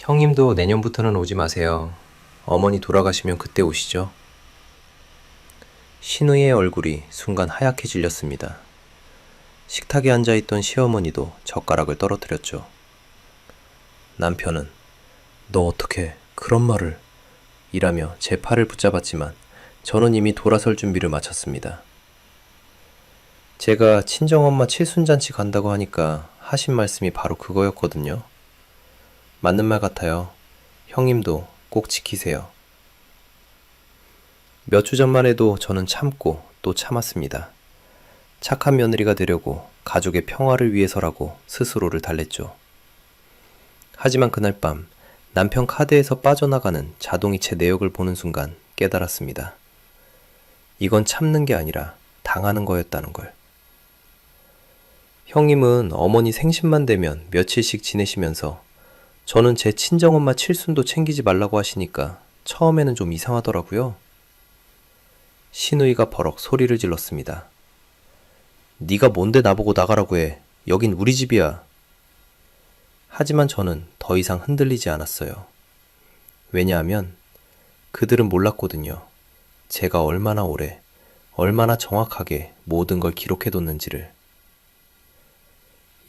형님도 내년부터는 오지 마세요. 어머니 돌아가시면 그때 오시죠. 신우의 얼굴이 순간 하얗게 질렸습니다. 식탁에 앉아있던 시어머니도 젓가락을 떨어뜨렸죠. 남편은 너 어떻게 그런 말을 이라며 제 팔을 붙잡았지만 저는 이미 돌아설 준비를 마쳤습니다. 제가 친정엄마 칠순잔치 간다고 하니까 하신 말씀이 바로 그거였거든요. 맞는 말 같아요. 형님도 꼭 지키세요. 몇 주 전만 해도 저는 참고 또 참았습니다. 착한 며느리가 되려고 가족의 평화를 위해서라고 스스로를 달랬죠. 하지만 그날 밤 남편 카드에서 빠져나가는 자동이체 내역을 보는 순간 깨달았습니다. 이건 참는 게 아니라 당하는 거였다는 걸. 형님은 어머니 생신만 되면 며칠씩 지내시면서 저는 제 친정엄마 칠순도 챙기지 말라고 하시니까 처음에는 좀 이상하더라고요. 시누이가 버럭 소리를 질렀습니다. 네가 뭔데 나보고 나가라고 해. 여긴 우리 집이야. 하지만 저는 더 이상 흔들리지 않았어요. 왜냐하면 그들은 몰랐거든요. 제가 얼마나 오래, 얼마나 정확하게 모든 걸 기록해뒀는지를.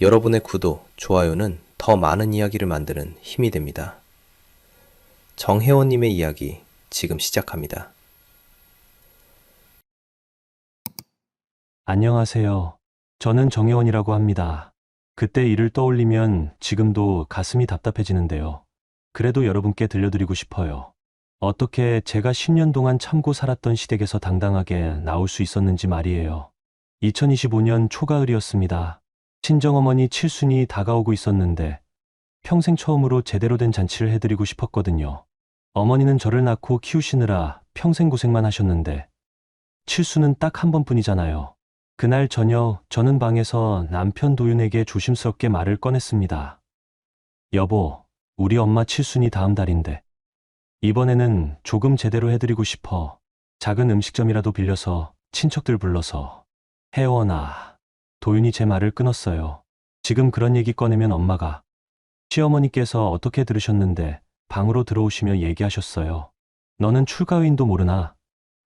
여러분의 구독, 좋아요는 더 많은 이야기를 만드는 힘이 됩니다. 정혜원님의 이야기 지금 시작합니다. 안녕하세요. 저는 정혜원이라고 합니다. 그때 일을 떠올리면 지금도 가슴이 답답해지는데요. 그래도 여러분께 들려드리고 싶어요. 어떻게 제가 10년 동안 참고 살았던 시댁에서 당당하게 나올 수 있었는지 말이에요. 2025년 초가을이었습니다. 친정어머니 칠순이 다가오고 있었는데 평생 처음으로 제대로 된 잔치를 해드리고 싶었거든요. 어머니는 저를 낳고 키우시느라 평생 고생만 하셨는데 칠순은 딱 한 번뿐이잖아요. 그날 저녁 저는 방에서 남편 도윤에게 조심스럽게 말을 꺼냈습니다. 여보, 우리 엄마 칠순이 다음 달인데 이번에는 조금 제대로 해드리고 싶어. 작은 음식점이라도 빌려서 친척들 불러서. 혜원아. 도윤이 제 말을 끊었어요. 지금 그런 얘기 꺼내면 엄마가. 시어머니께서 어떻게 들으셨는데 방으로 들어오시며 얘기하셨어요. 너는 출가의인도 모르나?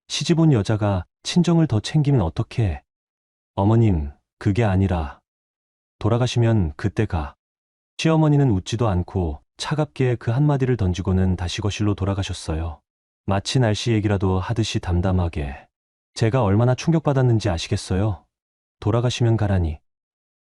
시집 온 여자가 친정을 더 챙기면 어떡해? 어머님, 그게 아니라 돌아가시면 그때가. 시어머니는 웃지도 않고 차갑게 그 한마디를 던지고는 다시 거실로 돌아가셨어요. 마치 날씨 얘기라도 하듯이 담담하게. 제가 얼마나 충격받았는지 아시겠어요? 돌아가시면 가라니.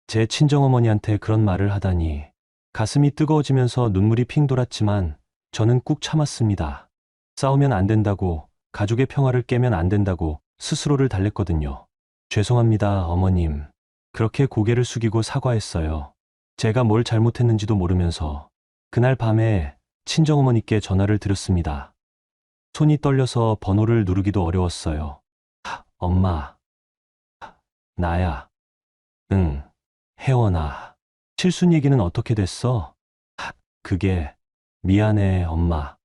제 친정어머니한테 그런 말을 하다니. 가슴이 뜨거워지면서 눈물이 핑 돌았지만 저는 꾹 참았습니다. 싸우면 안 된다고, 가족의 평화를 깨면 안 된다고 스스로를 달랬거든요. 죄송합니다, 어머님. 그렇게 고개를 숙이고 사과했어요. 제가 뭘 잘못했는지도 모르면서. 그날 밤에 친정어머니께 전화를 드렸습니다. 손이 떨려서 번호를 누르기도 어려웠어요. 엄마. 나야. 응. 혜원아. 칠순 얘기는 어떻게 됐어? 그게 미안해, 엄마.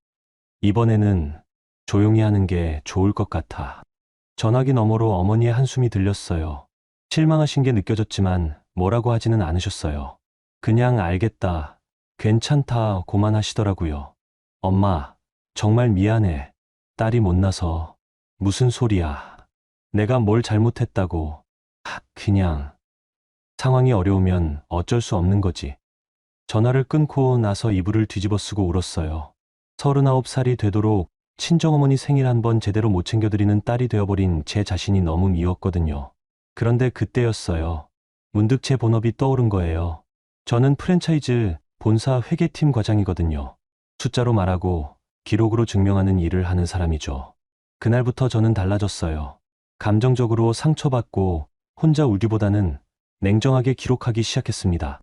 이번에는 조용히 하는 게 좋을 것 같아. 전화기 너머로 어머니의 한숨이 들렸어요. 실망하신 게 느껴졌지만 뭐라고 하지는 않으셨어요. 그냥 알겠다. 괜찮다 고만 하시더라고요. 엄마, 정말 미안해. 딸이 못나서. 무슨 소리야. 내가 뭘 잘못했다고. 그냥. 상황이 어려우면 어쩔 수 없는 거지. 전화를 끊고 나서 이불을 뒤집어 쓰고 울었어요. 39살이 되도록 친정어머니 생일 한 번 제대로 못 챙겨드리는 딸이 되어버린 제 자신이 너무 미웠거든요. 그런데 그때였어요. 문득 제 본업이 떠오른 거예요. 저는 프랜차이즈 본사 회계팀 과장이거든요. 숫자로 말하고 기록으로 증명하는 일을 하는 사람이죠. 그날부터 저는 달라졌어요. 감정적으로 상처받고 혼자 울기보다는 냉정하게 기록하기 시작했습니다.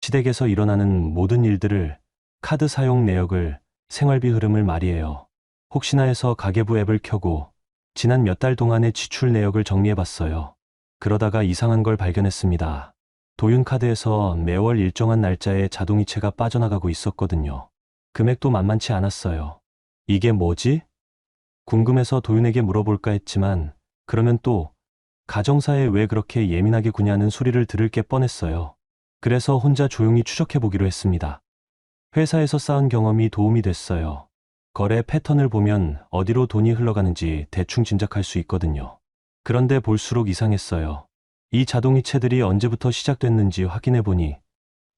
시댁에서 일어나는 모든 일들을, 카드 사용 내역을, 생활비 흐름을 말이에요. 혹시나 해서 가계부 앱을 켜고 지난 몇 달 동안의 지출 내역을 정리해봤어요. 그러다가 이상한 걸 발견했습니다. 도윤카드에서 매월 일정한 날짜에 자동이체가 빠져나가고 있었거든요. 금액도 만만치 않았어요. 이게 뭐지? 궁금해서 도윤에게 물어볼까 했지만 그러면 또 가정사에 왜 그렇게 예민하게 구냐는 소리를 들을 게 뻔했어요. 그래서 혼자 조용히 추적해보기로 했습니다. 회사에서 쌓은 경험이 도움이 됐어요. 거래 패턴을 보면 어디로 돈이 흘러가는지 대충 짐작할 수 있거든요. 그런데 볼수록 이상했어요. 이 자동이체들이 언제부터 시작됐는지 확인해 보니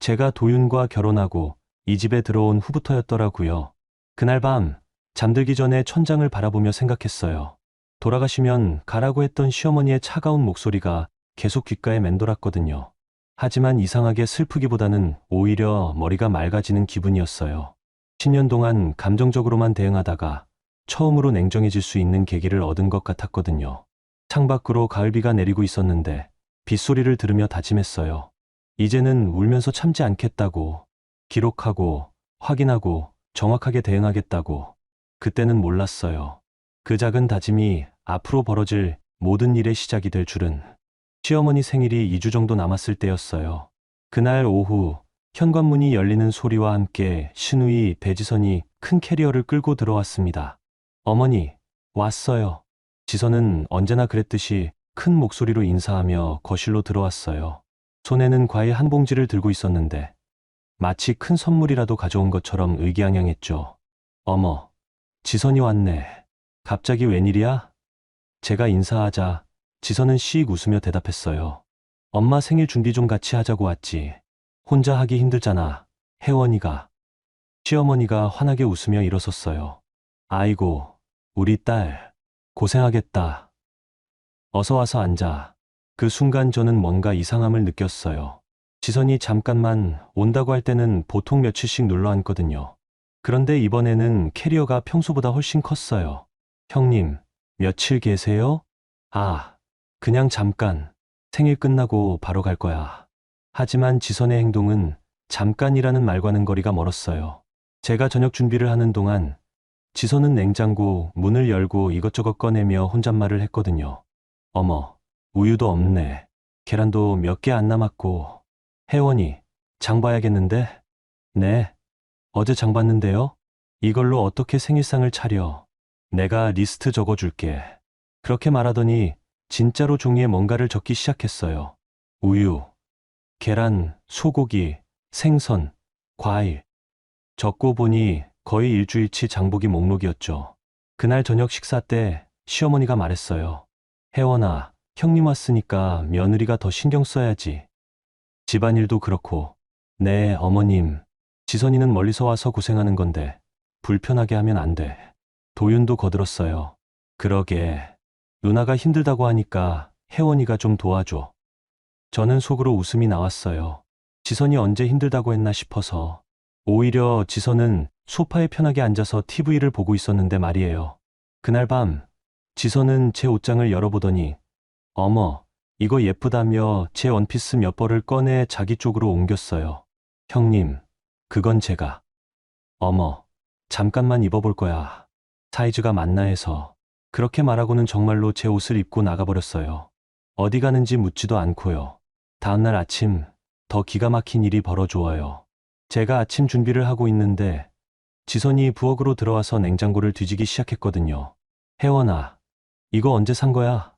제가 도윤과 결혼하고 이 집에 들어온 후부터였더라고요. 그날 밤 잠들기 전에 천장을 바라보며 생각했어요. 돌아가시면 가라고 했던 시어머니의 차가운 목소리가 계속 귓가에 맴돌았거든요. 하지만 이상하게 슬프기보다는 오히려 머리가 맑아지는 기분이었어요. 10년 동안 감정적으로만 대응하다가 처음으로 냉정해질 수 있는 계기를 얻은 것 같았거든요. 창밖으로 가을비가 내리고 있었는데 빗소리를 들으며 다짐했어요. 이제는 울면서 참지 않겠다고, 기록하고, 확인하고, 정확하게 대응하겠다고. 그때는 몰랐어요. 그 작은 다짐이 앞으로 벌어질 모든 일의 시작이 될 줄은. 시어머니 생일이 2주 정도 남았을 때였어요. 그날 오후 현관문이 열리는 소리와 함께 신우이 배지선이 큰 캐리어를 끌고 들어왔습니다. 어머니, 왔어요. 지선은 언제나 그랬듯이 큰 목소리로 인사하며 거실로 들어왔어요. 손에는 과일 한 봉지를 들고 있었는데 마치 큰 선물이라도 가져온 것처럼 의기양양했죠. 어머, 지선이 왔네. 갑자기 웬일이야? 제가 인사하자 지선은 씩 웃으며 대답했어요. 엄마 생일 준비 좀 같이 하자고 왔지. 혼자 하기 힘들잖아. 혜원이가. 시어머니가 환하게 웃으며 일어섰어요. 아이고, 우리 딸. 고생하겠다. 어서 와서 앉아. 그 순간 저는 뭔가 이상함을 느꼈어요. 지선이 잠깐만 온다고 할 때는 보통 며칠씩 눌러 앉거든요. 그런데 이번에는 캐리어가 평소보다 훨씬 컸어요. 형님, 며칠 계세요? 아, 그냥 잠깐. 생일 끝나고 바로 갈 거야. 하지만 지선의 행동은 잠깐이라는 말과는 거리가 멀었어요. 제가 저녁 준비를 하는 동안 지선은 냉장고 문을 열고 이것저것 꺼내며 혼잣말을 했거든요. 어머, 우유도 없네. 계란도 몇 개 안 남았고. 혜원이, 장 봐야겠는데? 네. 어제 장 봤는데요? 이걸로 어떻게 생일상을 차려? 내가 리스트 적어줄게. 그렇게 말하더니 진짜로 종이에 뭔가를 적기 시작했어요. 우유, 계란, 소고기, 생선, 과일. 적고 보니 거의 일주일치 장보기 목록이었죠. 그날 저녁 식사 때 시어머니가 말했어요. 혜원아, 형님 왔으니까 며느리가 더 신경 써야지. 집안일도 그렇고. 네, 어머님. 지선이는 멀리서 와서 고생하는 건데 불편하게 하면 안 돼. 도윤도 거들었어요. 그러게. 누나가 힘들다고 하니까 혜원이가 좀 도와줘. 저는 속으로 웃음이 나왔어요. 지선이 언제 힘들다고 했나 싶어서. 오히려 지선은 소파에 편하게 앉아서 TV를 보고 있었는데 말이에요. 그날 밤 지선은 제 옷장을 열어보더니 어머, 이거 예쁘다며 제 원피스 몇 벌을 꺼내 자기 쪽으로 옮겼어요. 형님, 그건 제가. 어머, 잠깐만 입어볼 거야. 사이즈가 맞나 해서. 그렇게 말하고는 정말로 제 옷을 입고 나가버렸어요. 어디 가는지 묻지도 않고요. 다음날 아침 더 기가 막힌 일이 벌어져요. 제가 아침 준비를 하고 있는데 지선이 부엌으로 들어와서 냉장고를 뒤지기 시작했거든요. 혜원아, 이거 언제 산 거야?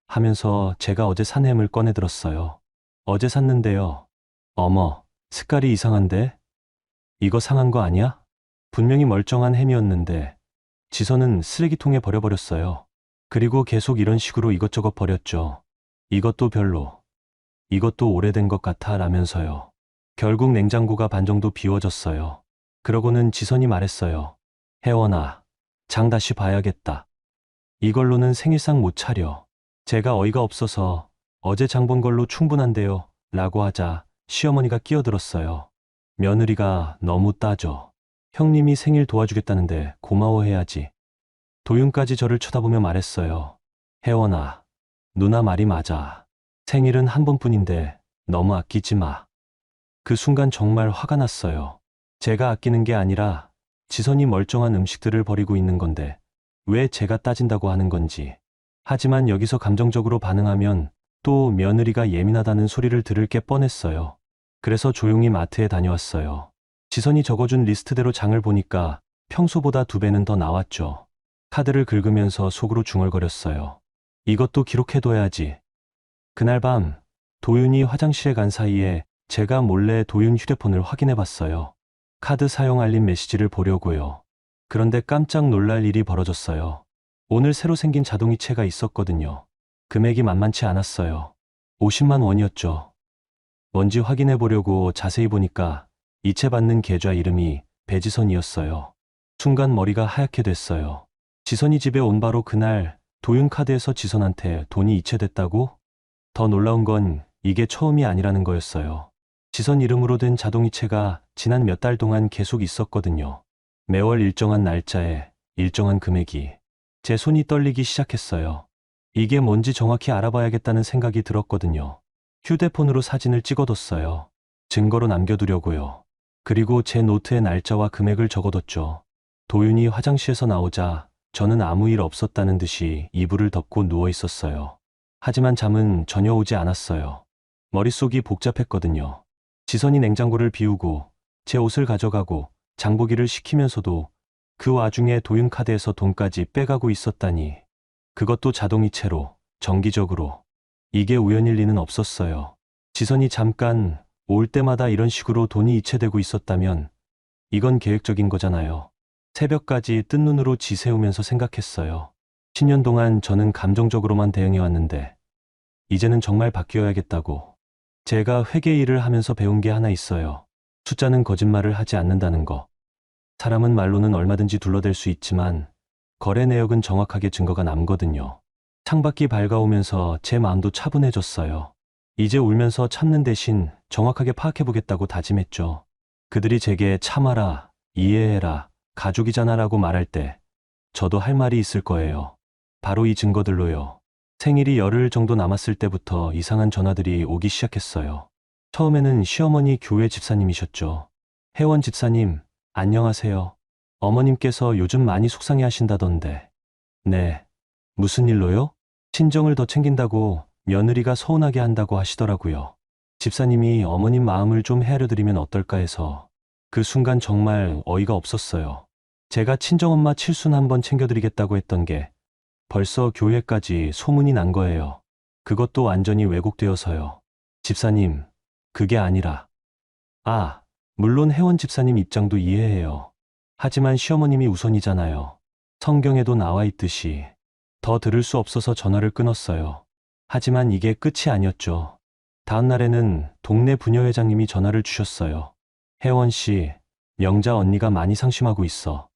하면서 제가 어제 산 햄을 꺼내 들었어요. 어제 샀는데요. 어머, 색깔이 이상한데? 이거 상한 거 아니야? 분명히 멀쩡한 햄이었는데 지선은 쓰레기통에 버려버렸어요. 그리고 계속 이런 식으로 이것저것 버렸죠. 이것도 별로. 이것도 오래된 것 같아 라면서요. 결국 냉장고가 반 정도 비워졌어요. 그러고는 지선이 말했어요. 혜원아, 장 다시 봐야겠다. 이걸로는 생일상 못 차려. 제가 어이가 없어서 어제 장 본 걸로 충분한데요. 라고 하자 시어머니가 끼어들었어요. 며느리가 너무 따져. 형님이 생일 도와주겠다는데 고마워해야지. 도윤까지 저를 쳐다보며 말했어요. 혜원아, 누나 말이 맞아. 생일은 한 번뿐인데 너무 아끼지 마. 그 순간 정말 화가 났어요. 제가 아끼는 게 아니라 지선이 멀쩡한 음식들을 버리고 있는 건데 왜 제가 따진다고 하는 건지. 하지만 여기서 감정적으로 반응하면 또 며느리가 예민하다는 소리를 들을 게 뻔했어요. 그래서 조용히 마트에 다녀왔어요. 지선이 적어준 리스트대로 장을 보니까 평소보다 2배는 더 나왔죠. 카드를 긁으면서 속으로 중얼거렸어요. 이것도 기록해둬야지. 그날 밤 도윤이 화장실에 간 사이에 제가 몰래 도윤 휴대폰을 확인해 봤어요. 카드 사용 알림 메시지를 보려고요. 그런데 깜짝 놀랄 일이 벌어졌어요. 오늘 새로 생긴 자동이체가 있었거든요. 금액이 만만치 않았어요. 50만 원이었죠. 뭔지 확인해 보려고 자세히 보니까 이체 받는 계좌 이름이 배지선이었어요. 순간 머리가 하얗게 됐어요. 지선이 집에 온 바로 그날 도윤카드에서 지선한테 돈이 이체됐다고? 더 놀라운 건 이게 처음이 아니라는 거였어요. 지선 이름으로 된 자동이체가 지난 몇 달 동안 계속 있었거든요. 매월 일정한 날짜에 일정한 금액이. 제 손이 떨리기 시작했어요. 이게 뭔지 정확히 알아봐야겠다는 생각이 들었거든요. 휴대폰으로 사진을 찍어뒀어요. 증거로 남겨두려고요. 그리고 제 노트에 날짜와 금액을 적어뒀죠. 도윤이 화장실에서 나오자 저는 아무 일 없었다는 듯이 이불을 덮고 누워 있었어요. 하지만 잠은 전혀 오지 않았어요. 머릿속이 복잡했거든요. 지선이 냉장고를 비우고 제 옷을 가져가고 장보기를 시키면서도 그 와중에 도윤카드에서 돈까지 빼가고 있었다니. 그것도 자동이체로, 정기적으로. 이게 우연일 리는 없었어요. 지선이 잠깐 올 때마다 이런 식으로 돈이 이체되고 있었다면 이건 계획적인 거잖아요. 새벽까지 뜬 눈으로 지새우면서 생각했어요. 10년 동안 저는 감정적으로만 대응해왔는데 이제는 정말 바뀌어야겠다고. 제가 회계 일을 하면서 배운 게 하나 있어요. 숫자는 거짓말을 하지 않는다는 거. 사람은 말로는 얼마든지 둘러댈 수 있지만 거래 내역은 정확하게 증거가 남거든요. 창밖이 밝아오면서 제 마음도 차분해졌어요. 이제 울면서 참는 대신 정확하게 파악해보겠다고 다짐했죠. 그들이 제게 참아라, 이해해라, 가족이잖아라고 말할 때 저도 할 말이 있을 거예요. 바로 이 증거들로요. 생일이 열흘 정도 남았을 때부터 이상한 전화들이 오기 시작했어요. 처음에는 시어머니 교회 집사님이셨죠. 혜원 집사님, 안녕하세요. 어머님께서 요즘 많이 속상해 하신다던데. 네. 무슨 일로요? 친정을 더 챙긴다고 며느리가 서운하게 한다고 하시더라고요. 집사님이 어머님 마음을 좀 헤아려드리면 어떨까 해서. 그 순간 정말 어이가 없었어요. 제가 친정엄마 칠순 한번 챙겨드리겠다고 했던 게 벌써 교회까지 소문이 난 거예요. 그것도 완전히 왜곡되어서요. 집사님, 그게 아니라. 물론 혜원 집사님 입장도 이해해요. 하지만 시어머님이 우선이잖아요. 성경에도 나와 있듯이. 더 들을 수 없어서 전화를 끊었어요. 하지만 이게 끝이 아니었죠. 다음 날에는 동네 부녀회장님이 전화를 주셨어요. 혜원 씨, 명자 언니가 많이 상심하고 있어.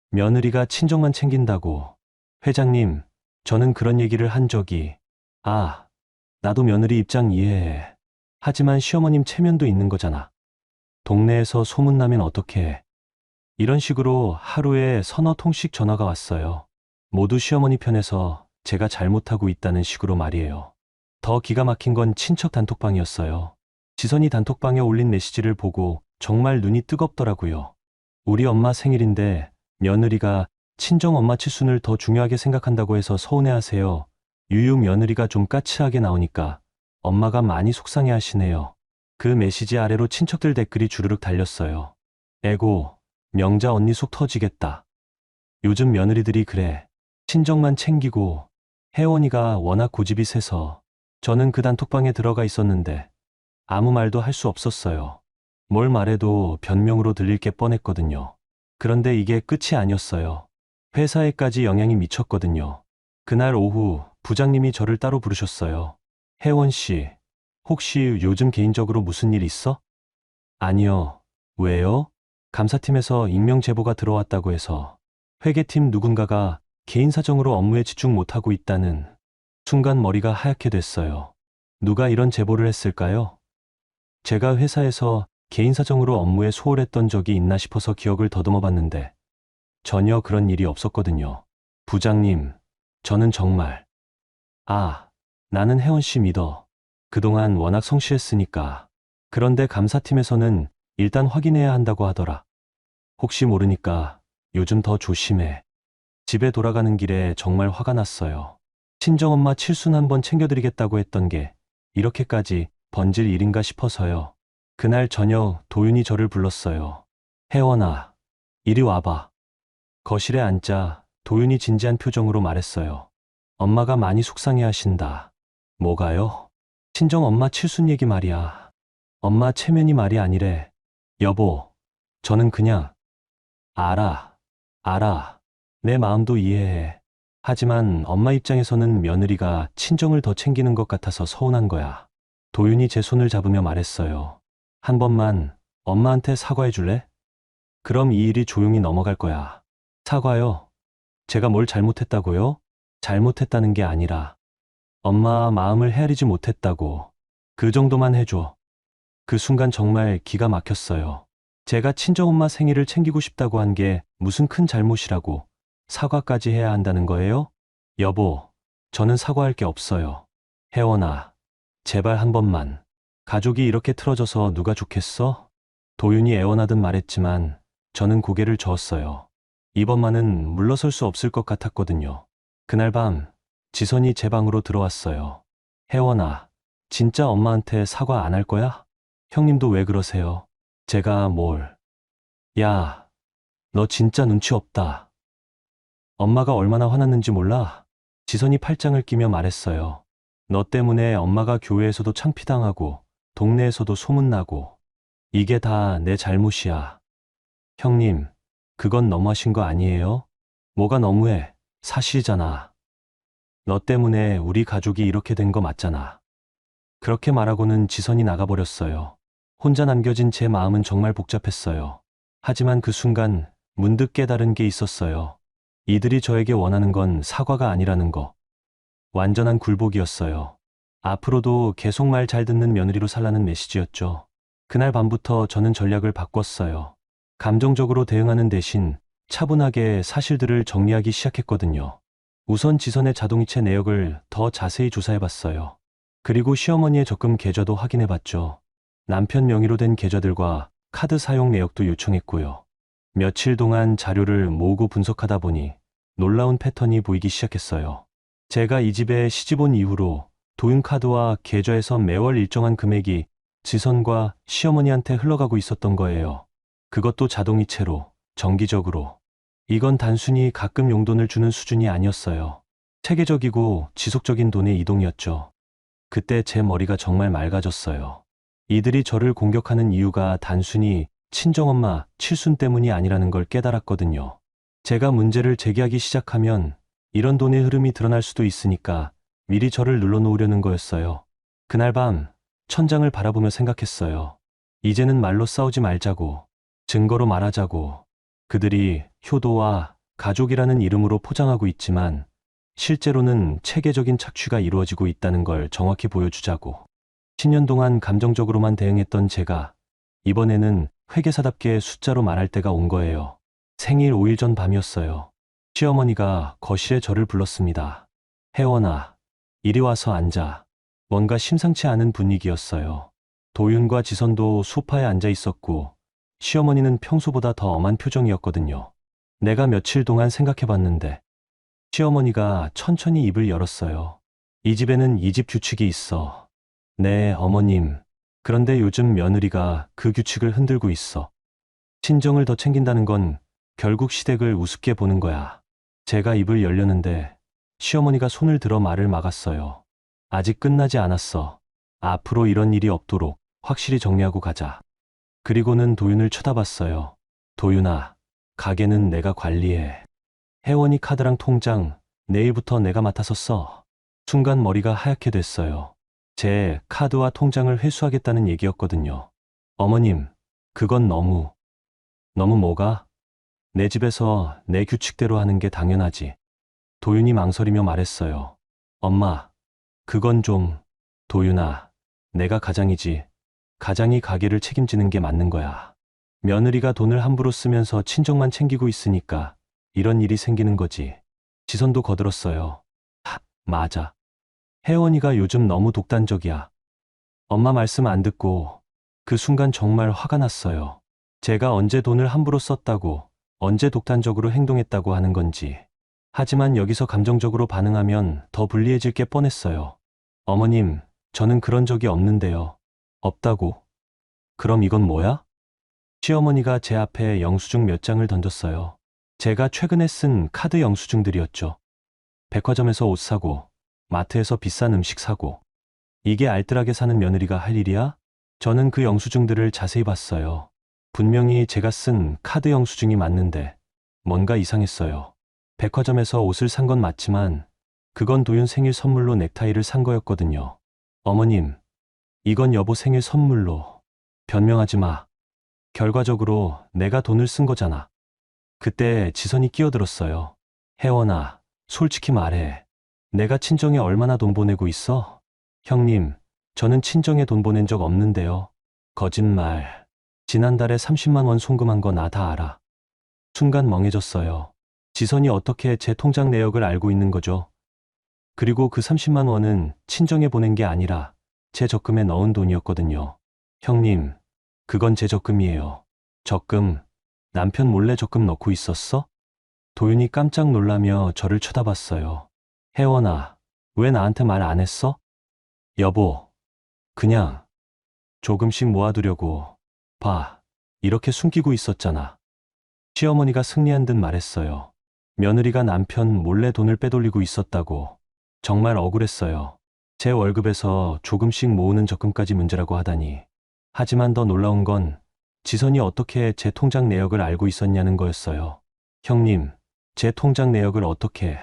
며느리가 친정만 챙긴다고. 회장님, 저는 그런 얘기를 한 적이. 나도 며느리 입장 이해해. 하지만 시어머님 체면도 있는 거잖아. 동네에서 소문나면 어떡해. 이런 식으로 하루에 서너 통씩 전화가 왔어요. 모두 시어머니 편에서 제가 잘못하고 있다는 식으로 말이에요. 더 기가 막힌 건 친척 단톡방이었어요. 지선이 단톡방에 올린 메시지를 보고 정말 눈이 뜨겁더라고요. 우리 엄마 생일인데 며느리가 친정 엄마 칠순을 더 중요하게 생각한다고 해서 서운해하세요. 유유 며느리가 좀 까칠하게 나오니까 엄마가 많이 속상해 하시네요. 그 메시지 아래로 친척들 댓글이 주르륵 달렸어요. 에고, 명자 언니 속 터지겠다. 요즘 며느리들이 그래. 친정만 챙기고. 혜원이가 워낙 고집이 세서. 저는 그 단톡방에 들어가 있었는데 아무 말도 할 수 없었어요. 뭘 말해도 변명으로 들릴 게 뻔했거든요. 그런데 이게 끝이 아니었어요. 회사에까지 영향이 미쳤거든요. 그날 오후 부장님이 저를 따로 부르셨어요. 혜원 씨, 혹시 요즘 개인적으로 무슨 일 있어? 아니요. 왜요? 감사팀에서 익명 제보가 들어왔다고 해서. 회계팀 누군가가 개인 사정으로 업무에 집중 못하고 있다는. 순간 머리가 하얗게 됐어요. 누가 이런 제보를 했을까요? 제가 회사에서 개인 사정으로 업무에 소홀했던 적이 있나 싶어서 기억을 더듬어 봤는데 전혀 그런 일이 없었거든요. 부장님, 저는 정말. 나는 혜원 씨 믿어. 그동안 워낙 성실했으니까. 그런데 감사팀에서는 일단 확인해야 한다고 하더라. 혹시 모르니까 요즘 더 조심해. 집에 돌아가는 길에 정말 화가 났어요. 친정엄마 칠순 한번 챙겨드리겠다고 했던 게 이렇게까지 번질 일인가 싶어서요. 그날 저녁 도윤이 저를 불렀어요. 혜원아, 이리 와봐. 거실에 앉자 도윤이 진지한 표정으로 말했어요. 엄마가 많이 속상해 하신다. 뭐가요? 친정 엄마 칠순 얘기 말이야. 엄마 체면이 말이 아니래. 여보, 저는 그냥, 알아, 알아. 내 마음도 이해해. 하지만 엄마 입장에서는 며느리가 친정을 더 챙기는 것 같아서 서운한 거야. 도윤이 제 손을 잡으며 말했어요. 한 번만 엄마한테 사과해 줄래? 그럼 이 일이 조용히 넘어갈 거야. 사과요? 제가 뭘 잘못했다고요? 잘못했다는 게 아니라 엄마 마음을 헤아리지 못했다고. 그 정도만 해줘. 그 순간 정말 기가 막혔어요. 제가 친정엄마 생일을 챙기고 싶다고 한 게 무슨 큰 잘못이라고 사과까지 해야 한다는 거예요? 여보, 저는 사과할 게 없어요. 혜원아, 제발 한 번만. 가족이 이렇게 틀어져서 누가 좋겠어? 도윤이 애원하듯 말했지만 저는 고개를 저었어요. 이번만은 물러설 수 없을 것 같았거든요. 그날 밤 지선이 제 방으로 들어왔어요. 혜원아, 진짜 엄마한테 사과 안 할 거야? 형님도 왜 그러세요? 제가 뭘. 야, 너 진짜 눈치 없다. 엄마가 얼마나 화났는지 몰라? 지선이 팔짱을 끼며 말했어요. 너 때문에 엄마가 교회에서도 창피당하고 동네에서도 소문나고 이게 다 내 잘못이야. 형님, 그건 너무하신 거 아니에요? 뭐가 너무해? 사실이잖아. 너 때문에 우리 가족이 이렇게 된 거 맞잖아. 그렇게 말하고는 지선이 나가버렸어요. 혼자 남겨진 제 마음은 정말 복잡했어요. 하지만 그 순간 문득 깨달은 게 있었어요. 이들이 저에게 원하는 건 사과가 아니라는 거. 완전한 굴복이었어요. 앞으로도 계속 말 잘 듣는 며느리로 살라는 메시지였죠. 그날 밤부터 저는 전략을 바꿨어요. 감정적으로 대응하는 대신 차분하게 사실들을 정리하기 시작했거든요. 우선 지선의 자동이체 내역을 더 자세히 조사해봤어요. 그리고 시어머니의 적금 계좌도 확인해봤죠. 남편 명의로 된 계좌들과 카드 사용 내역도 요청했고요. 며칠 동안 자료를 모으고 분석하다 보니 놀라운 패턴이 보이기 시작했어요. 제가 이 집에 시집 온 이후로 도윤카드와 계좌에서 매월 일정한 금액이 지선과 시어머니한테 흘러가고 있었던 거예요. 그것도 자동이체로, 정기적으로. 이건 단순히 가끔 용돈을 주는 수준이 아니었어요. 체계적이고 지속적인 돈의 이동이었죠. 그때 제 머리가 정말 맑아졌어요. 이들이 저를 공격하는 이유가 단순히 친정엄마 칠순 때문이 아니라는 걸 깨달았거든요. 제가 문제를 제기하기 시작하면 이런 돈의 흐름이 드러날 수도 있으니까 미리 저를 눌러놓으려는 거였어요. 그날 밤 천장을 바라보며 생각했어요. 이제는 말로 싸우지 말자고, 증거로 말하자고. 그들이 효도와 가족이라는 이름으로 포장하고 있지만 실제로는 체계적인 착취가 이루어지고 있다는 걸 정확히 보여주자고. 10년 동안 감정적으로만 대응했던 제가 이번에는 회계사답게 숫자로 말할 때가 온 거예요. 생일 5일 전 밤이었어요. 시어머니가 거실에 저를 불렀습니다. 혜원아, 이리 와서 앉아. 뭔가 심상치 않은 분위기였어요. 도윤과 지선도 소파에 앉아 있었고 시어머니는 평소보다 더 엄한 표정이었거든요. 내가 며칠 동안 생각해봤는데 시어머니가 천천히 입을 열었어요. 이 집에는 이 집 규칙이 있어. 네, 어머님. 그런데 요즘 며느리가 그 규칙을 흔들고 있어. 친정을 더 챙긴다는 건 결국 시댁을 우습게 보는 거야. 제가 입을 열려는데 시어머니가 손을 들어 말을 막았어요. 아직 끝나지 않았어. 앞으로 이런 일이 없도록 확실히 정리하고 가자. 그리고는 도윤을 쳐다봤어요. 도윤아, 가게는 내가 관리해. 혜원이 카드랑 통장 내일부터 내가 맡아서 써. 순간 머리가 하얗게 됐어요. 제 카드와 통장을 회수하겠다는 얘기였거든요. 어머님, 그건 너무 뭐가? 내 집에서 내 규칙대로 하는 게 당연하지. 도윤이 망설이며 말했어요. 엄마, 그건 좀. 도윤아, 내가 가장이지. 가장이 가게를 책임지는 게 맞는 거야. 며느리가 돈을 함부로 쓰면서 친정만 챙기고 있으니까 이런 일이 생기는 거지. 지선도 거들었어요. 맞아. 혜원이가 요즘 너무 독단적이야. 엄마 말씀 안 듣고 그 순간 정말 화가 났어요. 제가 언제 돈을 함부로 썼다고, 언제 독단적으로 행동했다고 하는 건지. 하지만 여기서 감정적으로 반응하면 더 불리해질 게 뻔했어요. 어머님, 저는 그런 적이 없는데요. 없다고? 그럼 이건 뭐야? 시어머니가 제 앞에 영수증 몇 장을 던졌어요. 제가 최근에 쓴 카드 영수증들이었죠. 백화점에서 옷 사고, 마트에서 비싼 음식 사고. 이게 알뜰하게 사는 며느리가 할 일이야? 저는 그 영수증들을 자세히 봤어요. 분명히 제가 쓴 카드 영수증이 맞는데 뭔가 이상했어요. 백화점에서 옷을 산 건 맞지만 그건 도윤 생일 선물로 넥타이를 산 거였거든요. 어머님, 이건 여보 생일 선물로. 변명하지 마. 결과적으로 내가 돈을 쓴 거잖아. 그때 지선이 끼어들었어요. 혜원아, 솔직히 말해. 내가 친정에 얼마나 돈 보내고 있어? 형님, 저는 친정에 돈 보낸 적 없는데요. 거짓말. 지난달에 30만 원 송금한 거 나 다 알아. 순간 멍해졌어요. 지선이 어떻게 제 통장 내역을 알고 있는 거죠? 그리고 그 30만 원은 친정에 보낸 게 아니라 제 적금에 넣은 돈이었거든요. 형님, 그건 제 적금이에요. 적금, 남편 몰래 적금 넣고 있었어? 도윤이 깜짝 놀라며 저를 쳐다봤어요. 혜원아, 왜 나한테 말 안 했어? 여보, 그냥 조금씩 모아두려고. 봐, 이렇게 숨기고 있었잖아. 시어머니가 승리한 듯 말했어요. 며느리가 남편 몰래 돈을 빼돌리고 있었다고. 정말 억울했어요. 제 월급에서 조금씩 모으는 적금까지 문제라고 하다니. 하지만 더 놀라운 건 지선이 어떻게 제 통장 내역을 알고 있었냐는 거였어요. 형님, 제 통장 내역을 어떻게.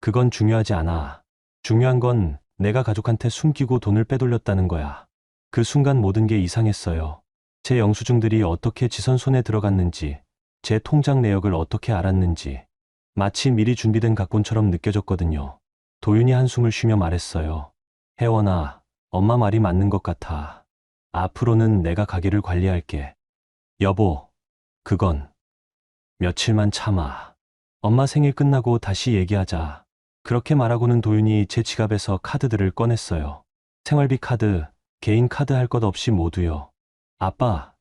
그건 중요하지 않아. 중요한 건 내가 가족한테 숨기고 돈을 빼돌렸다는 거야. 그 순간 모든 게 이상했어요. 제 영수증들이 어떻게 지선 손에 들어갔는지, 제 통장 내역을 어떻게 알았는지, 마치 미리 준비된 각본처럼 느껴졌거든요. 도윤이 한숨을 쉬며 말했어요. 혜원아, 엄마 말이 맞는 것 같아. 앞으로는 내가 가게를 관리할게. 여보, 그건 며칠만 참아. 엄마 생일 끝나고 다시 얘기하자. 그렇게 말하고는 도윤이 제 지갑에서 카드들을 꺼냈어요. 생활비 카드, 개인 카드 할 것 없이 모두요. 아빠,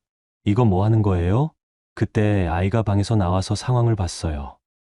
이거 뭐 하는 거예요? 그때 아이가 방에서 나와서 상황을 봤어요.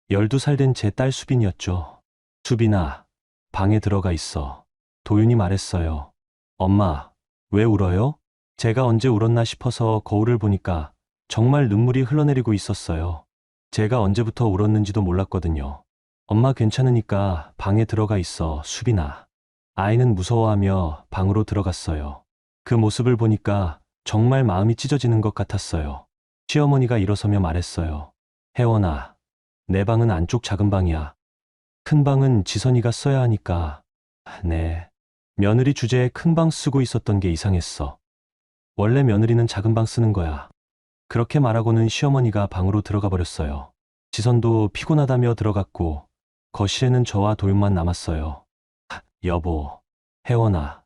12살 된 제 딸 수빈이었죠. 수빈아, 방에 들어가 있어. 도윤이 말했어요. 엄마, 왜 울어요? 제가 언제 울었나 싶어서 거울을 보니까 정말 눈물이 흘러내리고 있었어요. 제가 언제부터 울었는지도 몰랐거든요. 엄마 괜찮으니까 방에 들어가 있어, 수빈아. 아이는 무서워하며 방으로 들어갔어요. 그 모습을 보니까 정말 마음이 찢어지는 것 같았어요. 시어머니가 일어서며 말했어요. 혜원아, 내 방은 안쪽 작은 방이야. 큰 방은 지선이가 써야 하니까. 네. 며느리 주제에 큰 방 쓰고 있었던 게 이상했어. 원래 며느리는 작은 방 쓰는 거야. 그렇게 말하고는 시어머니가 방으로 들어가 버렸어요. 지선도 피곤하다며 들어갔고 거실에는 저와 도윤만 남았어요. 여보, 혜원아,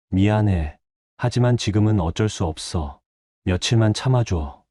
미안해. 하지만 지금은 어쩔 수 없어. 며칠만 참아줘.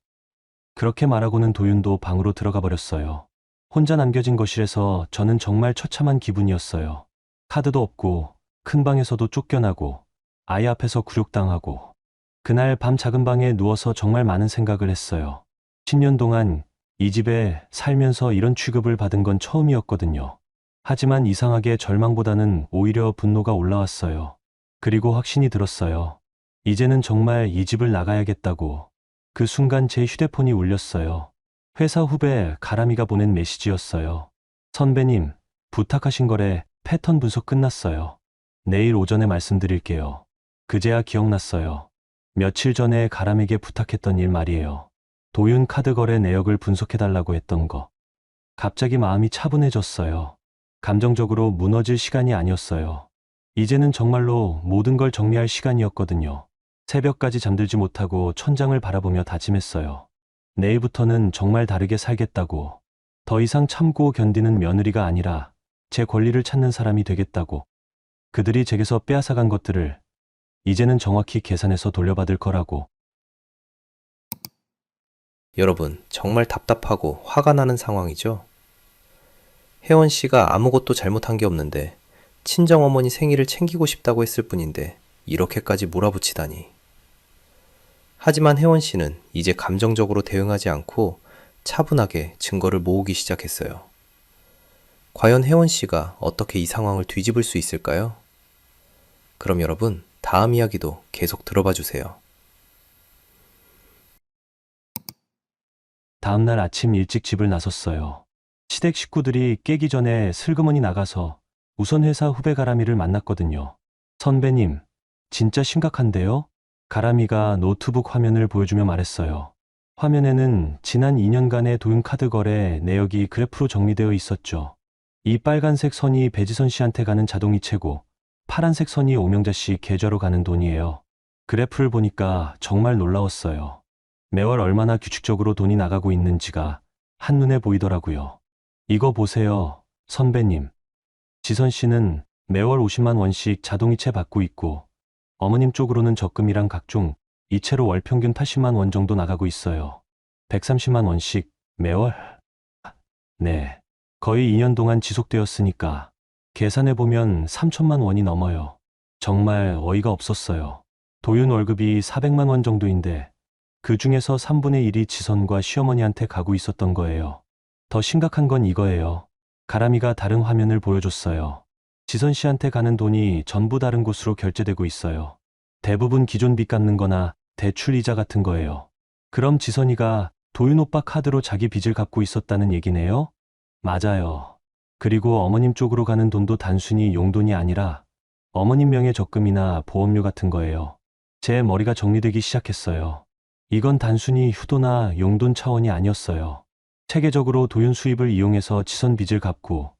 그렇게 말하고는 도윤도 방으로 들어가 버렸어요. 혼자 남겨진 거실에서 저는 정말 처참한 기분이었어요. 카드도 없고 큰 방에서도 쫓겨나고 아이 앞에서 굴욕당하고. 그날 밤 작은 방에 누워서 정말 많은 생각을 했어요. 10년 동안 이 집에 살면서 이런 취급을 받은 건 처음이었거든요. 하지만 이상하게 절망보다는 오히려 분노가 올라왔어요. 그리고 확신이 들었어요. 이제는 정말 이 집을 나가야겠다고. 그 순간 제 휴대폰이 울렸어요. 회사 후배 가람이가 보낸 메시지였어요. 선배님, 부탁하신 거래 패턴 분석 끝났어요. 내일 오전에 말씀드릴게요. 그제야 기억났어요. 며칠 전에 가람에게 부탁했던 일 말이에요. 도윤 카드 거래 내역을 분석해달라고 했던 거. 갑자기 마음이 차분해졌어요. 감정적으로 무너질 시간이 아니었어요. 이제는 정말로 모든 걸 정리할 시간이었거든요. 새벽까지 잠들지 못하고 천장을 바라보며 다짐했어요. 내일부터는 정말 다르게 살겠다고. 더 이상 참고 견디는 며느리가 아니라 제 권리를 찾는 사람이 되겠다고. 그들이 제게서 빼앗아간 것들을 이제는 정확히 계산해서 돌려받을 거라고. 여러분, 정말 답답하고 화가 나는 상황이죠? 혜원 씨가 아무것도 잘못한 게 없는데 친정어머니 생일을 챙기고 싶다고 했을 뿐인데 이렇게까지 몰아붙이다니. 하지만 혜원 씨는 이제 감정적으로 대응하지 않고 차분하게 증거를 모으기 시작했어요. 과연 혜원 씨가 어떻게 이 상황을 뒤집을 수 있을까요? 그럼 여러분, 다음 이야기도 계속 들어봐 주세요. 다음날 아침 일찍 집을 나섰어요. 시댁 식구들이 깨기 전에 슬그머니 나가서 우선 회사 후배 가람이를 만났거든요. 선배님, 진짜 심각한데요? 가람이가 노트북 화면을 보여주며 말했어요. 화면에는 지난 2년간의 도윤카드 거래 내역이 그래프로 정리되어 있었죠. 이 빨간색 선이 배지선 씨한테 가는 자동이체고 파란색 선이 오명자 씨 계좌로 가는 돈이에요. 그래프를 보니까 정말 놀라웠어요. 매월 얼마나 규칙적으로 돈이 나가고 있는지가 한눈에 보이더라고요. 이거 보세요, 선배님. 지선 씨는 매월 50만 원씩 자동이체 받고 있고 어머님 쪽으로는 적금이랑 각종 이체로 월 평균 80만 원 정도 나가고 있어요. 130만 원씩 매월? 네. 거의 2년 동안 지속되었으니까 계산해보면 3천만 원이 넘어요. 정말 어이가 없었어요. 도윤 월급이 400만 원 정도인데 그 중에서 3분의 1이 지선과 시어머니한테 가고 있었던 거예요. 더 심각한 건 이거예요. 가람이가 다른 화면을 보여줬어요. 지선 씨한테 가는 돈이 전부 다른 곳으로 결제되고 있어요. 대부분 기존 빚 갚는 거나 대출 이자 같은 거예요. 그럼 지선이가 도윤 오빠 카드로 자기 빚을 갚고 있었다는 얘기네요? 맞아요. 그리고 어머님 쪽으로 가는 돈도 단순히 용돈이 아니라 어머님 명의 적금이나 보험료 같은 거예요. 제 머리가 정리되기 시작했어요. 이건 단순히 효도나 용돈 차원이 아니었어요. 체계적으로 도윤 수입을 이용해서 지선 빚을 갚고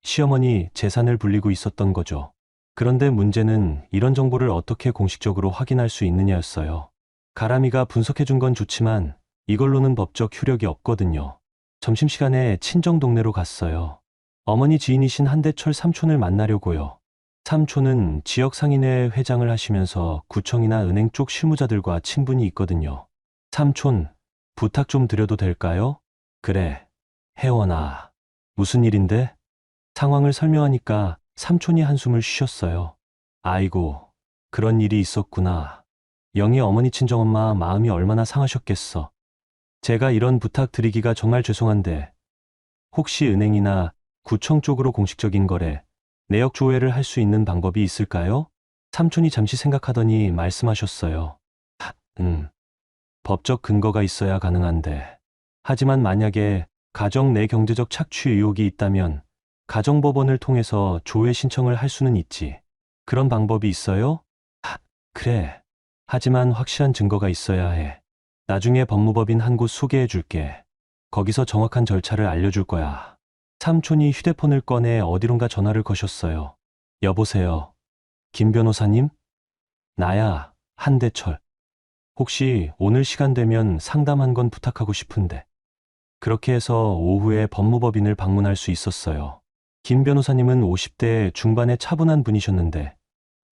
시어머니 재산을 불리고 있었던 거죠. 그런데 문제는 이런 정보를 어떻게 공식적으로 확인할 수 있느냐였어요. 가람이가 분석해준 건 좋지만 이걸로는 법적 효력이 없거든요. 점심시간에 친정 동네로 갔어요. 어머니 지인이신 한대철 삼촌을 만나려고요. 삼촌은 지역 상인회 회장을 하시면서 구청이나 은행 쪽 실무자들과 친분이 있거든요. 삼촌, 부탁 좀 드려도 될까요? 그래, 혜원아. 무슨 일인데? 상황을 설명하니까 삼촌이 한숨을 쉬셨어요. 아이고, 그런 일이 있었구나. 영희 어머니 친정엄마 마음이 얼마나 상하셨겠어. 제가 이런 부탁 드리기가 정말 죄송한데 혹시 은행이나 구청 쪽으로 공식적인 거래, 내역 조회를 할 수 있는 방법이 있을까요? 삼촌이 잠시 생각하더니 말씀하셨어요. 법적 근거가 있어야 가능한데. 하지만 만약에 가정 내 경제적 착취 의혹이 있다면 가정법원을 통해서 조회 신청을 할 수는 있지. 그런 방법이 있어요? 그래. 하지만 확실한 증거가 있어야 해. 나중에 법무법인 한 곳 소개해 줄게. 거기서 정확한 절차를 알려줄 거야. 삼촌이 휴대폰을 꺼내 어디론가 전화를 거셨어요. 여보세요. 김 변호사님? 나야, 한대철. 혹시 오늘 시간 되면 상담 한 건 부탁하고 싶은데. 그렇게 해서 오후에 법무법인을 방문할 수 있었어요. 김 변호사님은 50대 중반의 차분한 분이셨는데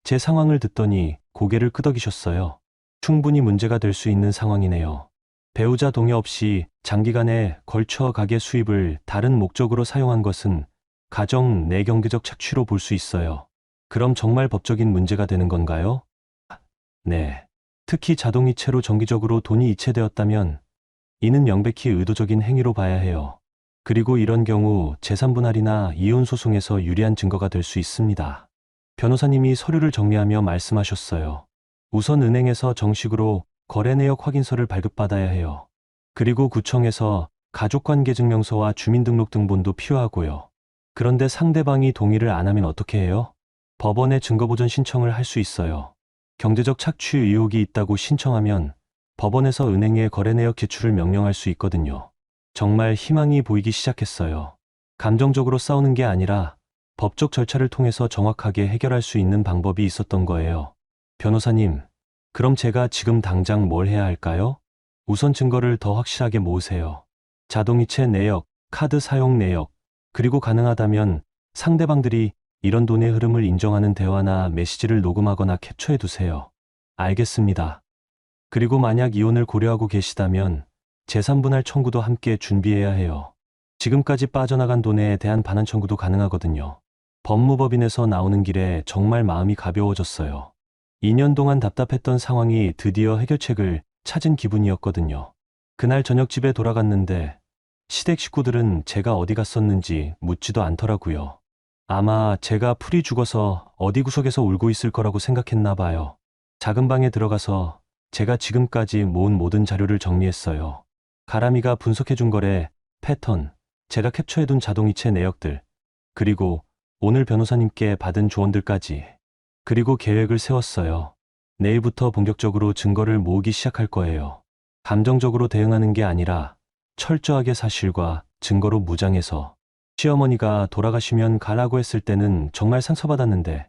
제 상황을 듣더니 고개를 끄덕이셨어요. 충분히 문제가 될 수 있는 상황이네요. 배우자 동의 없이 장기간에 걸쳐 가계 수입을 다른 목적으로 사용한 것은 가정 내 경제적 착취로 볼 수 있어요. 그럼 정말 법적인 문제가 되는 건가요? 네. 특히 자동이체로 정기적으로 돈이 이체되었다면 이는 명백히 의도적인 행위로 봐야 해요. 그리고 이런 경우 재산분할이나 이혼 소송에서 유리한 증거가 될 수 있습니다. 변호사님이 서류를 정리하며 말씀하셨어요. 우선 은행에서 정식으로 거래 내역 확인서를 발급받아야 해요. 그리고 구청에서 가족관계증명서와 주민등록등본도 필요하고요. 그런데 상대방이 동의를 안 하면 어떻게 해요? 법원에 증거보전 신청을 할 수 있어요. 경제적 착취 의혹이 있다고 신청하면 법원에서 은행에 거래 내역 제출을 명령할 수 있거든요. 정말 희망이 보이기 시작했어요. 감정적으로 싸우는 게 아니라 법적 절차를 통해서 정확하게 해결할 수 있는 방법이 있었던 거예요. 변호사님, 그럼 제가 지금 당장 뭘 해야 할까요? 우선 증거를 더 확실하게 모으세요. 자동이체 내역, 카드 사용 내역, 그리고 가능하다면 상대방들이 이런 돈의 흐름을 인정하는 대화나 메시지를 녹음하거나 캡처해 두세요. 알겠습니다. 그리고 만약 이혼을 고려하고 계시다면 재산분할 청구도 함께 준비해야 해요. 지금까지 빠져나간 돈에 대한 반환 청구도 가능하거든요. 법무법인에서 나오는 길에 정말 마음이 가벼워졌어요. 2년 동안 답답했던 상황이 드디어 해결책을 찾은 기분이었거든요. 그날 저녁 집에 돌아갔는데 시댁 식구들은 제가 어디 갔었는지 묻지도 않더라고요. 아마 제가 풀이 죽어서 어디 구석에서 울고 있을 거라고 생각했나 봐요. 작은 방에 들어가서 제가 지금까지 모은 모든 자료를 정리했어요. 가람이가 분석해준 거래, 패턴, 제가 캡처해둔 자동이체 내역들, 그리고 오늘 변호사님께 받은 조언들까지. 그리고 계획을 세웠어요. 내일부터 본격적으로 증거를 모으기 시작할 거예요. 감정적으로 대응하는 게 아니라 철저하게 사실과 증거로 무장해서 시어머니가 돌아가시면 가라고 했을 때는 정말 상처받았는데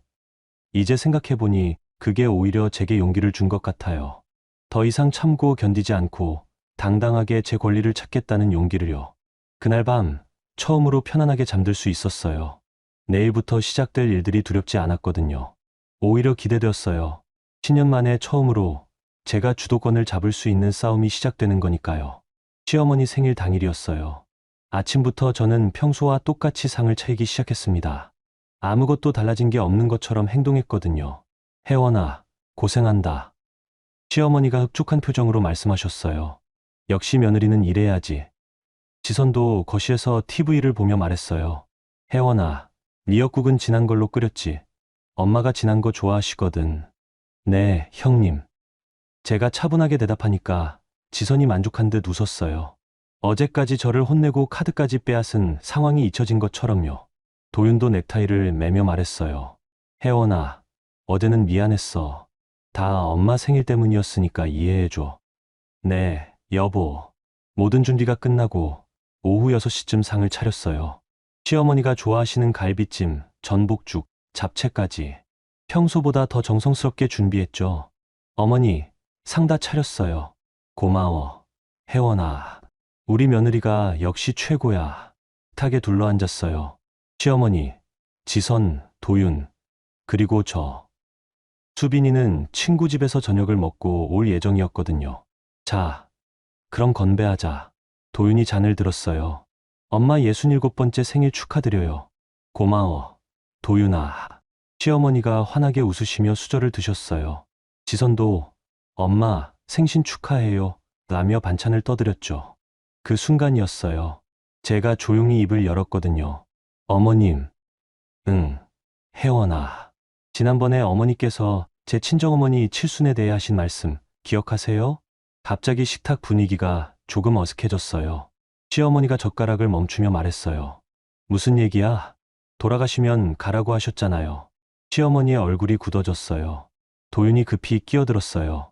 이제 생각해보니 그게 오히려 제게 용기를 준 것 같아요. 더 이상 참고 견디지 않고 당당하게 제 권리를 찾겠다는 용기를요. 그날 밤 처음으로 편안하게 잠들 수 있었어요. 내일부터 시작될 일들이 두렵지 않았거든요. 오히려 기대되었어요. 10년 만에 처음으로 제가 주도권을 잡을 수 있는 싸움이 시작되는 거니까요. 시어머니 생일 당일이었어요. 아침부터 저는 평소와 똑같이 상을 차리기 시작했습니다. 아무것도 달라진 게 없는 것처럼 행동했거든요. 혜원아, 고생한다. 시어머니가 흡족한 표정으로 말씀하셨어요. 역시 며느리는 이래야지. 지선도 거실에서 TV를 보며 말했어요. 혜원아, 미역국은 진한 걸로 끓였지. 엄마가 진한 거 좋아하시거든. 네, 형님. 제가 차분하게 대답하니까 지선이 만족한 듯 웃었어요. 어제까지 저를 혼내고 카드까지 빼앗은 상황이 잊혀진 것처럼요. 도윤도 넥타이를 매며 말했어요. 혜원아, 어제는 미안했어. 다 엄마 생일 때문이었으니까 이해해줘. 네, 여보. 모든 준비가 끝나고 오후 6시쯤 상을 차렸어요. 시어머니가 좋아하시는 갈비찜, 전복죽, 잡채까지. 평소보다 더 정성스럽게 준비했죠. 어머니, 상 다 차렸어요. 고마워. 혜원아, 우리 며느리가 역시 최고야. 탁에 둘러앉았어요. 시어머니, 지선, 도윤, 그리고 저. 수빈이는 친구 집에서 저녁을 먹고 올 예정이었거든요. 자, 그럼 건배하자. 도윤이 잔을 들었어요. 엄마 67번째 생일 축하드려요. 고마워. 도윤아. 시어머니가 환하게 웃으시며 수저를 드셨어요. 지선도 엄마 생신 축하해요 라며 반찬을 떠드렸죠. 그 순간이었어요. 제가 조용히 입을 열었거든요. 어머님. 응. 혜원아. 지난번에 어머니께서 제 친정어머니 칠순에 대해 하신 말씀 기억하세요? 갑자기 식탁 분위기가 조금 어색해졌어요. 시어머니가 젓가락을 멈추며 말했어요. 무슨 얘기야? 돌아가시면 가라고 하셨잖아요. 시어머니의 얼굴이 굳어졌어요. 도윤이 급히 끼어들었어요.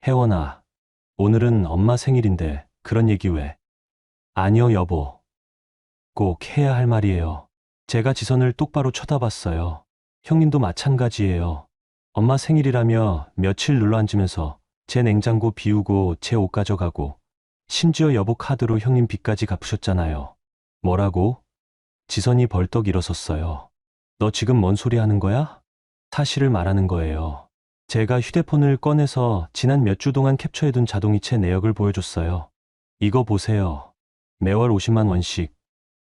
혜원아, 오늘은 엄마 생일인데 그런 얘기 왜? 아니요, 여보. 꼭 해야 할 말이에요. 제가 지선을 똑바로 쳐다봤어요. 형님도 마찬가지예요. 엄마 생일이라며 며칠 눌러앉으면서 제 냉장고 비우고 제 옷 가져가고 심지어 여보 카드로 형님 빚까지 갚으셨잖아요. 뭐라고? 지선이 벌떡 일어섰어요. 너 지금 뭔 소리 하는 거야? 사실을 말하는 거예요. 제가 휴대폰을 꺼내서 지난 몇 주 동안 캡처해둔 자동이체 내역을 보여줬어요. 이거 보세요. 매월 50만 원씩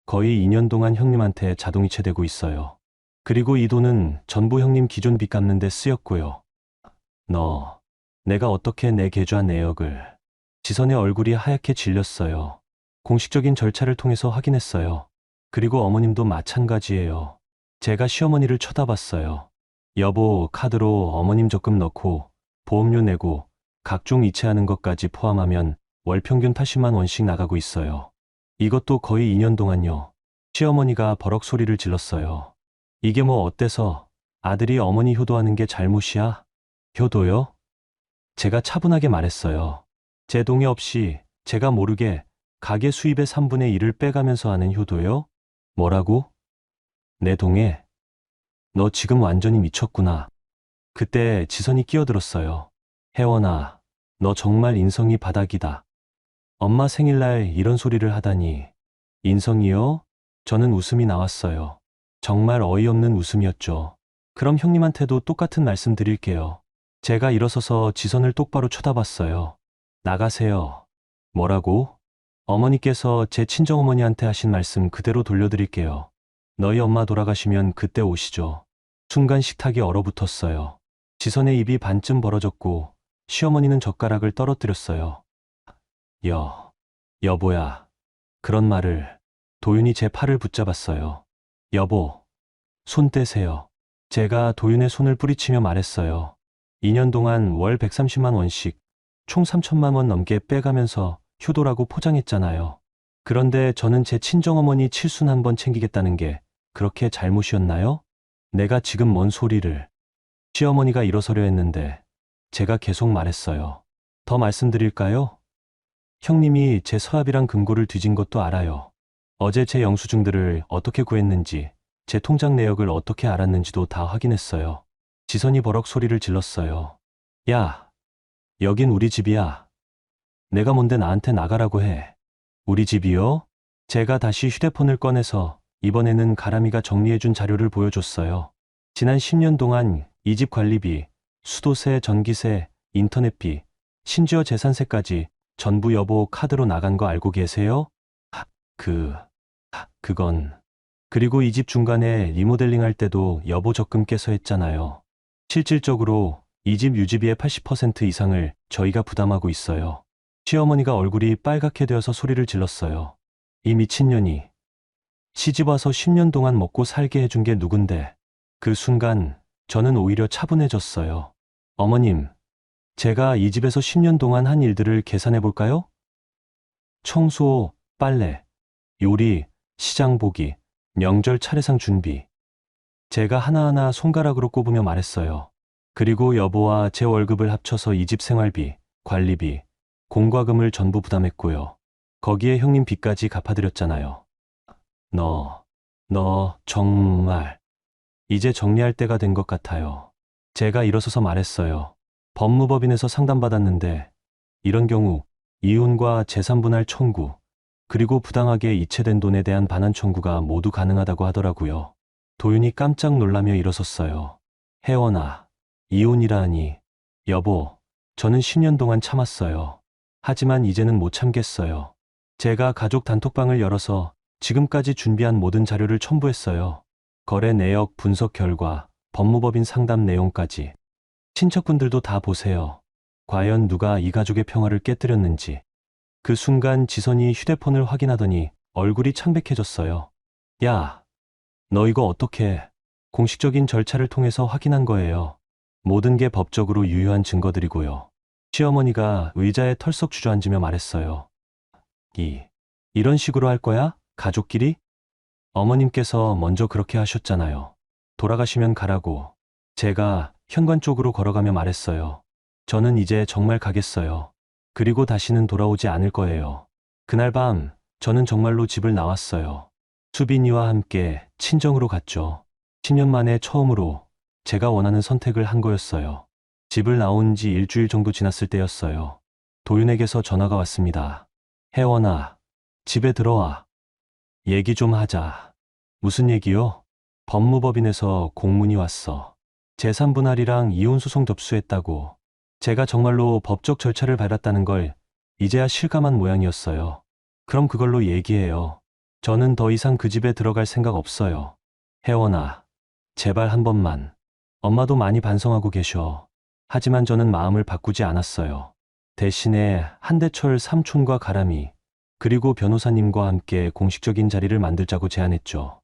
거의 2년 동안 형님한테 자동이체 되고 있어요. 그리고 이 돈은 전부 형님 기존 빚 갚는 데 쓰였고요. 내가 어떻게 내 계좌 내역을. 지선의 얼굴이 하얗게 질렸어요. 공식적인 절차를 통해서 확인했어요. 그리고 어머님도 마찬가지예요. 제가 시어머니를 쳐다봤어요. 여보 카드로 어머님 적금 넣고 보험료 내고 각종 이체하는 것까지 포함하면 월 평균 80만 원씩 나가고 있어요. 이것도 거의 2년 동안요. 시어머니가 버럭 소리를 질렀어요. 이게 뭐 어때서 아들이 어머니 효도하는 게 잘못이야? 효도요? 제가 차분하게 말했어요. 제 동의 없이 제가 모르게 가게 수입의 3분의 1을 빼가면서 하는 효도요? 뭐라고? 내 동의? 너 지금 완전히 미쳤구나. 그때 지선이 끼어들었어요. 혜원아, 너 정말 인성이 바닥이다. 엄마 생일날 이런 소리를 하다니. 인성이요? 저는 웃음이 나왔어요. 정말 어이없는 웃음이었죠. 그럼 형님한테도 똑같은 말씀 드릴게요. 제가 일어서서 지선을 똑바로 쳐다봤어요. 나가세요. 뭐라고? 어머니께서 제 친정어머니한테 하신 말씀 그대로 돌려드릴게요. 너희 엄마 돌아가시면 그때 오시죠. 순간 식탁이 얼어붙었어요. 지선의 입이 반쯤 벌어졌고 시어머니는 젓가락을 떨어뜨렸어요. 여보야. 그런 말을. 도윤이 제 팔을 붙잡았어요. 여보, 손 떼세요. 제가 도윤의 손을 뿌리치며 말했어요. 2년 동안 월 130만 원씩 총 3천만 원 넘게 빼가면서 효도라고 포장했잖아요. 그런데 저는 제 친정어머니 칠순 한번 챙기겠다는 게 그렇게 잘못이었나요? 내가 지금 뭔 소리를. 시어머니가 일어서려 했는데 제가 계속 말했어요. 더 말씀드릴까요? 형님이 제 서랍이랑 금고를 뒤진 것도 알아요. 어제 제 영수증들을 어떻게 구했는지, 제 통장 내역을 어떻게 알았는지도 다 확인했어요. 지선이 버럭 소리를 질렀어요. 야, 여긴 우리 집이야. 내가 뭔데 나한테 나가라고 해. 우리 집이요? 제가 다시 휴대폰을 꺼내서 이번에는 가람이가 정리해준 자료를 보여줬어요. 지난 10년 동안 이 집 관리비, 수도세, 전기세, 인터넷비, 심지어 재산세까지 전부 여보 카드로 나간 거 알고 계세요? 그건. 그리고 이 집 중간에 리모델링 할 때도 여보 적금 깨서 했잖아요. 실질적으로 이 집 유지비의 80% 이상을 저희가 부담하고 있어요. 시어머니가 얼굴이 빨갛게 되어서 소리를 질렀어요. 이 미친년이. 시집 와서 10년 동안 먹고 살게 해준 게 누군데. 그 순간 저는 오히려 차분해졌어요. 어머님, 제가 이 집에서 10년 동안 한 일들을 계산해 볼까요? 청소, 빨래, 요리, 시장 보기, 명절 차례상 준비. 제가 하나하나 손가락으로 꼽으며 말했어요. 그리고 여보와 제 월급을 합쳐서 이 집 생활비, 관리비, 공과금을 전부 부담했고요. 거기에 형님 빚까지 갚아드렸잖아요. 너 정말 이제 정리할 때가 된 것 같아요. 제가 일어서서 말했어요. 법무법인에서 상담받았는데 이런 경우 이혼과 재산분할 청구, 그리고 부당하게 이체된 돈에 대한 반환 청구가 모두 가능하다고 하더라고요. 도윤이 깜짝 놀라며 일어섰어요. 혜원아, 이혼이라니. 여보, 저는 10년 동안 참았어요. 하지만 이제는 못 참겠어요. 제가 가족 단톡방을 열어서 지금까지 준비한 모든 자료를 첨부했어요. 거래 내역 분석 결과, 법무법인 상담 내용까지. 친척분들도 다 보세요. 과연 누가 이 가족의 평화를 깨뜨렸는지. 그 순간 지선이 휴대폰을 확인하더니 얼굴이 창백해졌어요. 야, 너 이거 어떡해. 공식적인 절차를 통해서 확인한 거예요. 모든 게 법적으로 유효한 증거들이고요. 시어머니가 의자에 털썩 주저앉으며 말했어요. 이런 식으로 할 거야? 가족끼리? 어머님께서 먼저 그렇게 하셨잖아요. 돌아가시면 가라고. 제가 현관 쪽으로 걸어가며 말했어요. 저는 이제 정말 가겠어요. 그리고 다시는 돌아오지 않을 거예요. 그날 밤 저는 정말로 집을 나왔어요. 수빈이와 함께 친정으로 갔죠. 10년 만에 처음으로 제가 원하는 선택을 한 거였어요. 집을 나온 지 일주일 정도 지났을 때였어요. 도윤에게서 전화가 왔습니다. 혜원아, 집에 들어와. 얘기 좀 하자. 무슨 얘기요? 법무법인에서 공문이 왔어. 재산분할이랑 이혼소송 접수했다고. 제가 정말로 법적 절차를 밟았다는 걸 이제야 실감한 모양이었어요. 그럼 그걸로 얘기해요. 저는 더 이상 그 집에 들어갈 생각 없어요. 혜원아, 제발 한 번만. 엄마도 많이 반성하고 계셔. 하지만 저는 마음을 바꾸지 않았어요. 대신에 한대철 삼촌과 가람이, 그리고 변호사님과 함께 공식적인 자리를 만들자고 제안했죠.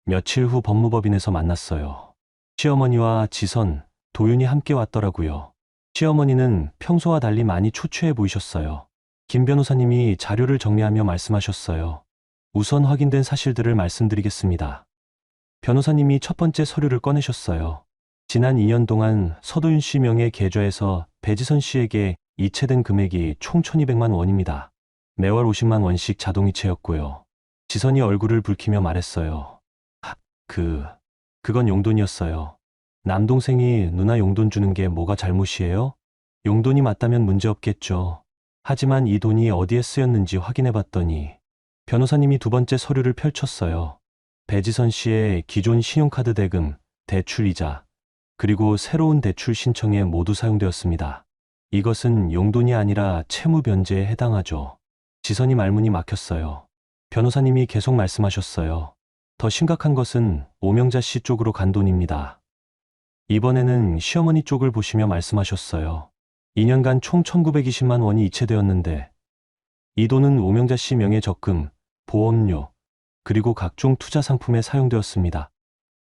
며칠 후 법무법인에서 만났어요. 시어머니와 지선, 도윤이 함께 왔더라고요. 시어머니는 평소와 달리 많이 초췌해 보이셨어요. 김 변호사님이 자료를 정리하며 말씀하셨어요. 우선 확인된 사실들을 말씀드리겠습니다. 변호사님이 첫 번째 서류를 꺼내셨어요. 지난 2년 동안 서도윤 씨 명의 계좌에서 배지선 씨에게 이체된 금액이 총 1200만 원입니다. 매월 50만 원씩 자동이체였고요. 지선이 얼굴을 붉히며 말했어요. 그건 용돈이었어요. 남동생이 누나 용돈 주는 게 뭐가 잘못이에요? 용돈이 맞다면 문제없겠죠. 하지만 이 돈이 어디에 쓰였는지 확인해 봤더니 변호사님이 두 번째 서류를 펼쳤어요. 배지선 씨의 기존 신용카드 대금, 대출이자, 그리고 새로운 대출 신청에 모두 사용되었습니다. 이것은 용돈이 아니라 채무 변제에 해당하죠. 지선이 말문이 막혔어요. 변호사님이 계속 말씀하셨어요. 더 심각한 것은 오명자 씨 쪽으로 간 돈입니다. 이번에는 시어머니 쪽을 보시며 말씀하셨어요. 2년간 총 1920만 원이 이체되었는데 이 돈은 오명자 씨 명의 적금, 보험료, 그리고 각종 투자 상품에 사용되었습니다.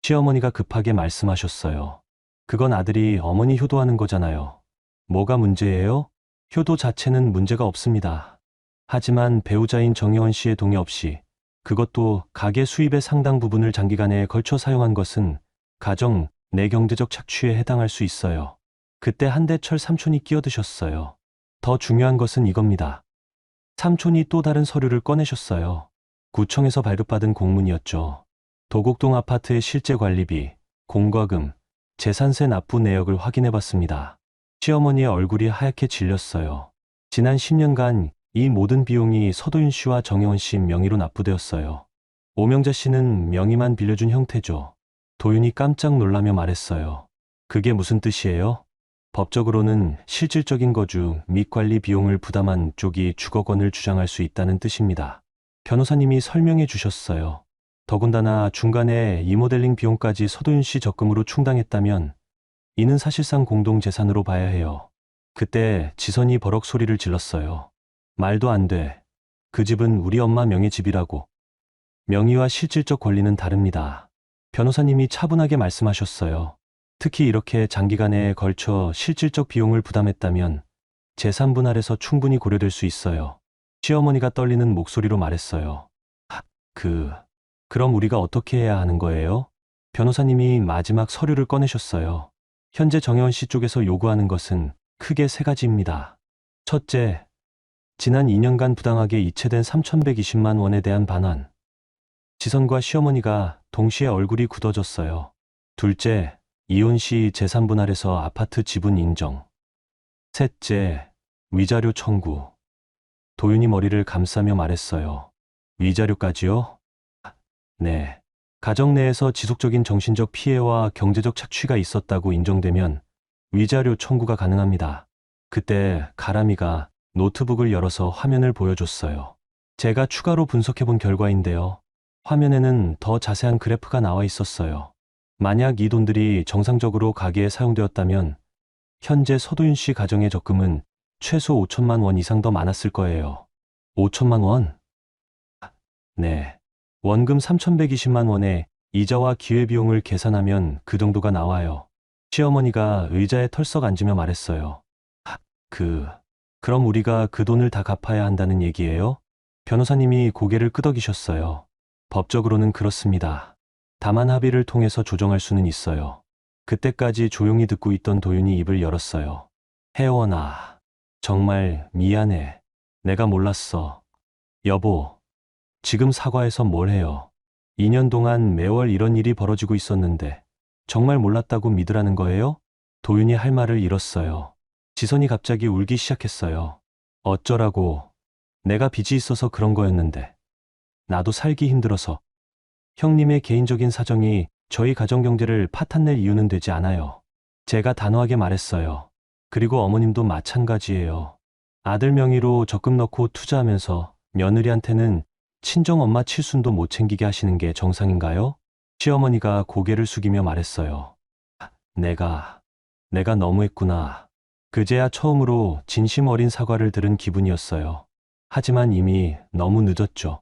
시어머니가 급하게 말씀하셨어요. 그건 아들이 어머니 효도하는 거잖아요. 뭐가 문제예요? 효도 자체는 문제가 없습니다. 하지만 배우자인 정혜원 씨의 동의 없이, 그것도 가계 수입의 상당 부분을 장기간에 걸쳐 사용한 것은 가정 내 경제적 착취에 해당할 수 있어요. 그때 한대철 삼촌이 끼어드셨어요. 더 중요한 것은 이겁니다. 삼촌이 또 다른 서류를 꺼내셨어요. 구청에서 발급받은 공문이었죠. 도곡동 아파트의 실제 관리비, 공과금, 재산세 납부 내역을 확인해 봤습니다. 시어머니의 얼굴이 하얗게 질렸어요. 지난 10년간 이 모든 비용이 서도윤 씨와 정혜원 씨 명의로 납부되었어요. 오명자 씨는 명의만 빌려준 형태죠. 도윤이 깜짝 놀라며 말했어요. 그게 무슨 뜻이에요? 법적으로는 실질적인 거주 및 관리 비용을 부담한 쪽이 주거권을 주장할 수 있다는 뜻입니다. 변호사님이 설명해 주셨어요. 더군다나 중간에 리모델링 비용까지 서도윤 씨 적금으로 충당했다면 이는 사실상 공동재산으로 봐야 해요. 그때 지선이 버럭 소리를 질렀어요. 말도 안 돼. 그 집은 우리 엄마 명의 집이라고. 명의와 실질적 권리는 다릅니다. 변호사님이 차분하게 말씀하셨어요. 특히 이렇게 장기간에 걸쳐 실질적 비용을 부담했다면 재산 분할에서 충분히 고려될 수 있어요. 시어머니가 떨리는 목소리로 말했어요. 그럼 우리가 어떻게 해야 하는 거예요? 변호사님이 마지막 서류를 꺼내셨어요. 현재 정혜원 씨 쪽에서 요구하는 것은 크게 세 가지입니다. 첫째, 지난 2년간 부당하게 이체된 3,120만 원에 대한 반환. 지선과 시어머니가 동시에 얼굴이 굳어졌어요. 둘째, 이혼 시 재산 분할에서 아파트 지분 인정. 셋째, 위자료 청구. 도윤이 머리를 감싸며 말했어요. 위자료까지요? 네. 가정 내에서 지속적인 정신적 피해와 경제적 착취가 있었다고 인정되면 위자료 청구가 가능합니다. 그때 가람이가 노트북을 열어서 화면을 보여줬어요. 제가 추가로 분석해 본 결과인데요. 화면에는 더 자세한 그래프가 나와 있었어요. 만약 이 돈들이 정상적으로 가게에 사용되었다면 현재 서도윤 씨 가정의 적금은 최소 5천만 원 이상 더 많았을 거예요. 5천만 원? 네. 원금 3,120만 원에 이자와 기회비용을 계산하면 그 정도가 나와요. 시어머니가 의자에 털썩 앉으며 말했어요. 그럼 우리가 그 돈을 다 갚아야 한다는 얘기예요? 변호사님이 고개를 끄덕이셨어요. 법적으로는 그렇습니다. 다만 합의를 통해서 조정할 수는 있어요. 그때까지 조용히 듣고 있던 도윤이 입을 열었어요. 혜원아, 정말 미안해. 내가 몰랐어. 여보, 지금 사과해서 뭘 해요? 2년 동안 매월 이런 일이 벌어지고 있었는데 정말 몰랐다고 믿으라는 거예요? 도윤이 할 말을 잃었어요. 지선이 갑자기 울기 시작했어요. 어쩌라고. 내가 빚이 있어서 그런 거였는데. 나도 살기 힘들어서. 형님의 개인적인 사정이 저희 가정 경제를 파탄낼 이유는 되지 않아요. 제가 단호하게 말했어요. 그리고 어머님도 마찬가지예요. 아들 명의로 적금 넣고 투자하면서 며느리한테는 친정엄마 칠순도 못 챙기게 하시는 게 정상인가요? 시어머니가 고개를 숙이며 말했어요. 내가 너무했구나. 그제야 처음으로 진심 어린 사과를 들은 기분이었어요. 하지만 이미 너무 늦었죠.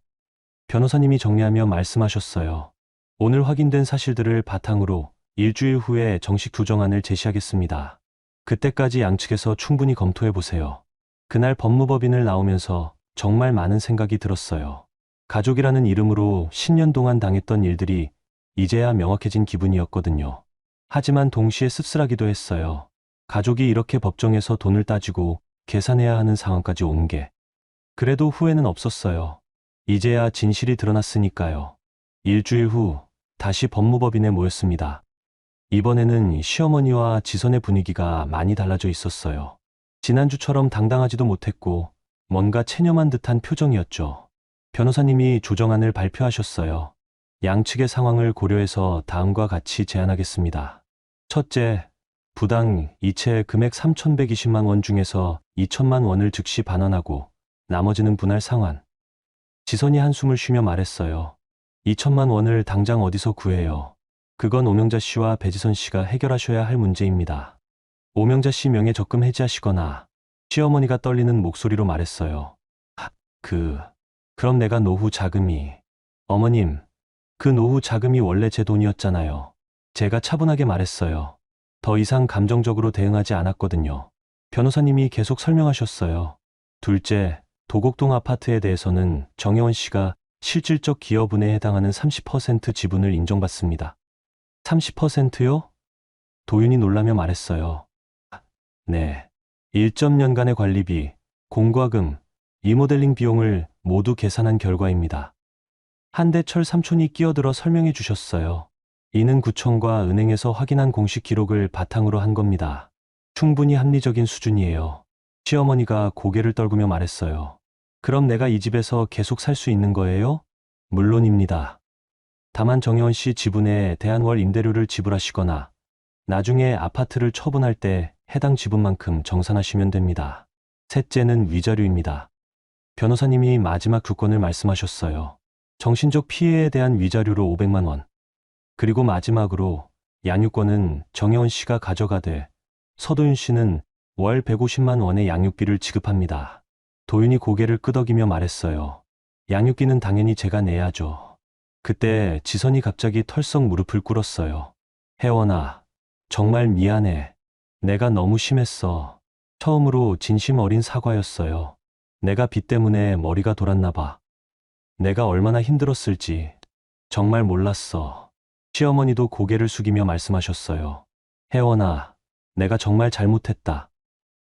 변호사님이 정리하며 말씀하셨어요. 오늘 확인된 사실들을 바탕으로 일주일 후에 정식 조정안을 제시하겠습니다. 그때까지 양측에서 충분히 검토해 보세요. 그날 법무법인을 나오면서 정말 많은 생각이 들었어요. 가족이라는 이름으로 10년 동안 당했던 일들이 이제야 명확해진 기분이었거든요. 하지만 동시에 씁쓸하기도 했어요. 가족이 이렇게 법정에서 돈을 따지고 계산해야 하는 상황까지 온 게. 그래도 후회는 없었어요. 이제야 진실이 드러났으니까요. 일주일 후 다시 법무법인에 모였습니다. 이번에는 시어머니와 지선의 분위기가 많이 달라져 있었어요. 지난주처럼 당당하지도 못했고 뭔가 체념한 듯한 표정이었죠. 변호사님이 조정안을 발표하셨어요. 양측의 상황을 고려해서 다음과 같이 제안하겠습니다. 첫째, 부당 이체 금액 3,120만 원 중에서 2천만 원을 즉시 반환하고 나머지는 분할 상환. 지선이 한숨을 쉬며 말했어요. 2천만 원을 당장 어디서 구해요? 그건 오명자 씨와 배지선 씨가 해결하셔야 할 문제입니다. 오명자 씨 명예 적금 해지하시거나. 시어머니가 떨리는 목소리로 말했어요. 그럼 내가 노후 자금이. 어머님, 그 노후 자금이 원래 제 돈이었잖아요. 제가 차분하게 말했어요. 더 이상 감정적으로 대응하지 않았거든요. 변호사님이 계속 설명하셨어요. 둘째, 도곡동 아파트에 대해서는 정혜원 씨가 실질적 기여분에 해당하는 30% 지분을 인정받습니다. 30%요? 도윤이 놀라며 말했어요. 네. 1.년간의 관리비, 공과금, 리모델링 비용을 모두 계산한 결과입니다. 한대철 삼촌이 끼어들어 설명해 주셨어요. 이는 구청과 은행에서 확인한 공식 기록을 바탕으로 한 겁니다. 충분히 합리적인 수준이에요. 시어머니가 고개를 떨구며 말했어요. 그럼 내가 이 집에서 계속 살 수 있는 거예요? 물론입니다. 다만 정혜원 씨 지분에 대한 월 임대료를 지불하시거나 나중에 아파트를 처분할 때 해당 지분만큼 정산하시면 됩니다. 셋째는 위자료입니다. 변호사님이 마지막 두 건을 말씀하셨어요. 정신적 피해에 대한 위자료로 500만 원. 그리고 마지막으로 양육권은 정혜원 씨가 가져가되 서도윤 씨는 월 150만 원의 양육비를 지급합니다. 도윤이 고개를 끄덕이며 말했어요. 양육비는 당연히 제가 내야죠. 그때 지선이 갑자기 털썩 무릎을 꿇었어요. 혜원아, 정말 미안해. 내가 너무 심했어. 처음으로 진심 어린 사과였어요. 내가 빚 때문에 머리가 돌았나 봐. 내가 얼마나 힘들었을지 정말 몰랐어. 시어머니도 고개를 숙이며 말씀하셨어요. 혜원아, 내가 정말 잘못했다.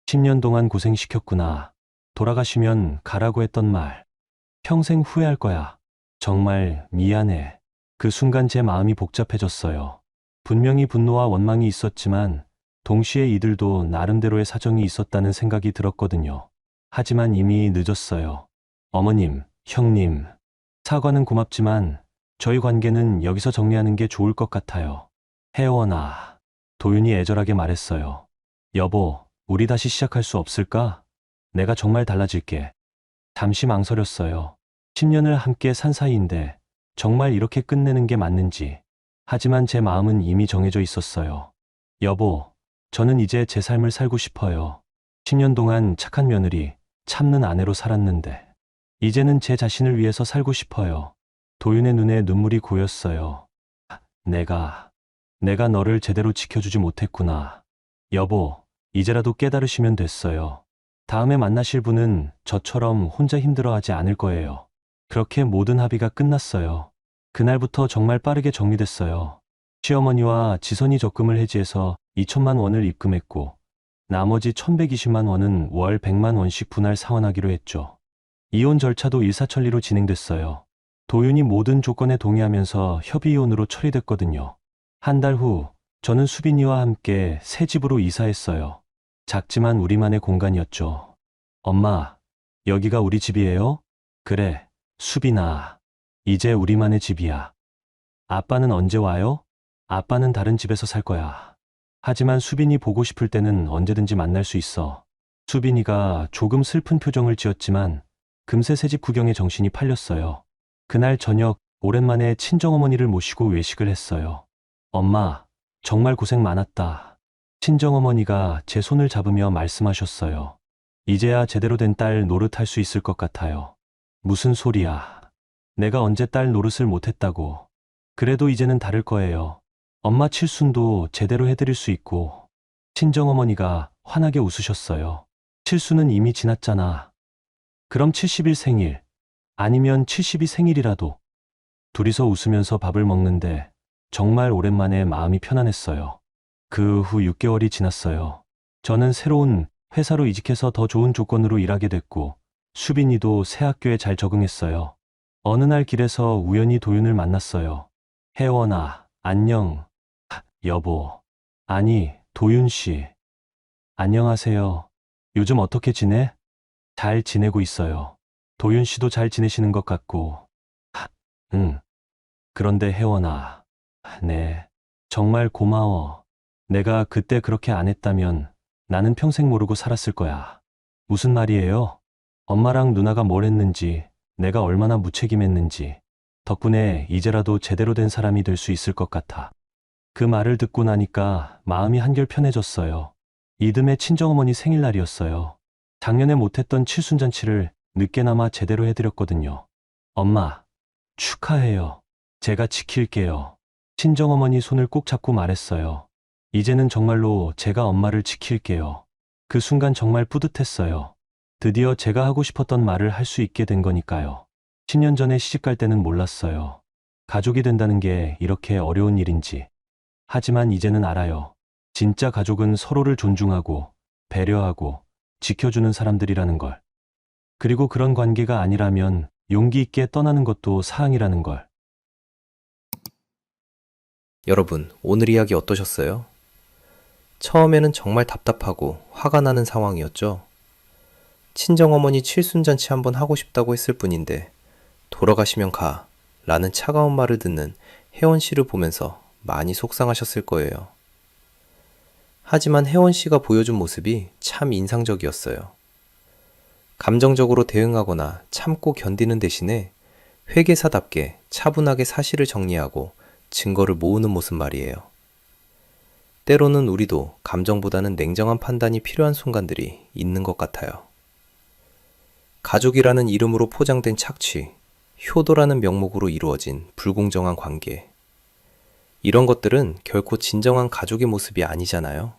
10년 동안 고생시켰구나. 돌아가시면 가라고 했던 말. 평생 후회할 거야. 정말 미안해. 그 순간 제 마음이 복잡해졌어요. 분명히 분노와 원망이 있었지만 동시에 이들도 나름대로의 사정이 있었다는 생각이 들었거든요. 하지만 이미 늦었어요. 어머님, 형님, 사과는 고맙지만 저희 관계는 여기서 정리하는 게 좋을 것 같아요. 혜원아, 도윤이 애절하게 말했어요. 여보, 우리 다시 시작할 수 없을까? 내가 정말 달라질게. 잠시 망설였어요. 10년을 함께 산 사이인데 정말 이렇게 끝내는 게 맞는지. 하지만 제 마음은 이미 정해져 있었어요. 여보, 저는 이제 제 삶을 살고 싶어요. 10년 동안 착한 며느리, 참는 아내로 살았는데 이제는 제 자신을 위해서 살고 싶어요. 도윤의 눈에 눈물이 고였어요. 내가 너를 제대로 지켜주지 못했구나. 여보, 이제라도 깨달으시면 됐어요. 다음에 만나실 분은 저처럼 혼자 힘들어하지 않을 거예요. 그렇게 모든 합의가 끝났어요. 그날부터 정말 빠르게 정리됐어요. 시어머니와 지선이 적금을 해지해서 2천만 원을 입금했고 나머지 1,120만 원은 월 100만 원씩 분할 상환하기로 했죠. 이혼 절차도 일사천리로 진행됐어요. 도윤이 모든 조건에 동의하면서 협의이혼으로 처리됐거든요. 한 달 후 저는 수빈이와 함께 새 집으로 이사했어요. 작지만 우리만의 공간이었죠. 엄마, 여기가 우리 집이에요? 그래, 수빈아. 이제 우리만의 집이야. 아빠는 언제 와요? 아빠는 다른 집에서 살 거야. 하지만 수빈이 보고 싶을 때는 언제든지 만날 수 있어. 수빈이가 조금 슬픈 표정을 지었지만 금세 새집 구경에 정신이 팔렸어요. 그날 저녁 오랜만에 친정어머니를 모시고 외식을 했어요. 엄마, 정말 고생 많았다. 친정어머니가 제 손을 잡으며 말씀하셨어요. 이제야 제대로 된 딸 노릇할 수 있을 것 같아요. 무슨 소리야. 내가 언제 딸 노릇을 못했다고. 그래도 이제는 다를 거예요. 엄마 칠순도 제대로 해드릴 수 있고. 친정어머니가 환하게 웃으셨어요. 칠순은 이미 지났잖아. 그럼 70일 생일, 아니면 72 생일이라도. 둘이서 웃으면서 밥을 먹는데 정말 오랜만에 마음이 편안했어요. 그 후 6개월이 지났어요. 저는 새로운 회사로 이직해서 더 좋은 조건으로 일하게 됐고 수빈이도 새 학교에 잘 적응했어요. 어느 날 길에서 우연히 도윤을 만났어요. 혜원아, 안녕. 여보. 아니, 도윤 씨. 안녕하세요. 요즘 어떻게 지내? 잘 지내고 있어요. 도윤 씨도 잘 지내시는 것 같고. 응. 그런데 혜원아. 네. 정말 고마워. 내가 그때 그렇게 안 했다면 나는 평생 모르고 살았을 거야. 무슨 말이에요? 엄마랑 누나가 뭘 했는지, 내가 얼마나 무책임했는지, 덕분에 이제라도 제대로 된 사람이 될 수 있을 것 같아. 그 말을 듣고 나니까 마음이 한결 편해졌어요. 이듬해 친정어머니 생일날이었어요. 작년에 못했던 칠순잔치를 늦게나마 제대로 해드렸거든요. 엄마, 축하해요. 제가 지킬게요. 친정어머니 손을 꼭 잡고 말했어요. 이제는 정말로 제가 엄마를 지킬게요. 그 순간 정말 뿌듯했어요. 드디어 제가 하고 싶었던 말을 할 수 있게 된 거니까요. 10년 전에 시집갈 때는 몰랐어요. 가족이 된다는 게 이렇게 어려운 일인지. 하지만 이제는 알아요. 진짜 가족은 서로를 존중하고 배려하고 지켜주는 사람들이라는 걸. 그리고 그런 관계가 아니라면 용기 있게 떠나는 것도 사항이라는 걸. 여러분, 오늘 이야기 어떠셨어요? 처음에는 정말 답답하고 화가 나는 상황이었죠. 친정어머니 칠순잔치 한번 하고 싶다고 했을 뿐인데 돌아가시면 가 라는 차가운 말을 듣는 혜원 씨를 보면서 많이 속상하셨을 거예요. 하지만 혜원 씨가 보여준 모습이 참 인상적이었어요. 감정적으로 대응하거나 참고 견디는 대신에 회계사답게 차분하게 사실을 정리하고 증거를 모으는 모습 말이에요. 때로는 우리도 감정보다는 냉정한 판단이 필요한 순간들이 있는 것 같아요. 가족이라는 이름으로 포장된 착취, 효도라는 명목으로 이루어진 불공정한 관계. 이런 것들은 결코 진정한 가족의 모습이 아니잖아요.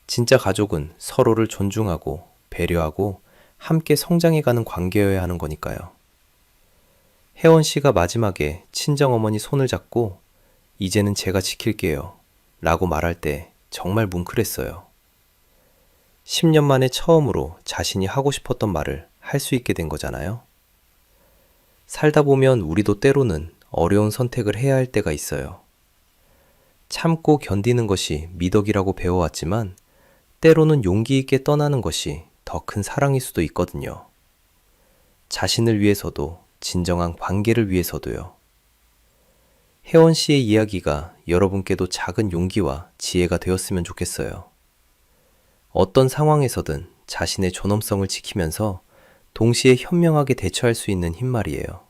진짜 가족은 서로를 존중하고 배려하고 함께 성장해가는 관계여야 하는 거니까요. 혜원 씨가 마지막에 친정어머니 손을 잡고 이제는 제가 지킬게요 라고 말할 때 정말 뭉클했어요. 10년 만에 처음으로 자신이 하고 싶었던 말을 할 수 있게 된 거잖아요. 살다 보면 우리도 때로는 어려운 선택을 해야 할 때가 있어요. 참고 견디는 것이 미덕이라고 배워왔지만 때로는 용기 있게 떠나는 것이 더 큰 사랑일 수도 있거든요. 자신을 위해서도 진정한 관계를 위해서도요. 혜원 씨의 이야기가 여러분께도 작은 용기와 지혜가 되었으면 좋겠어요. 어떤 상황에서든 자신의 존엄성을 지키면서 동시에 현명하게 대처할 수 있는 힘 말이에요.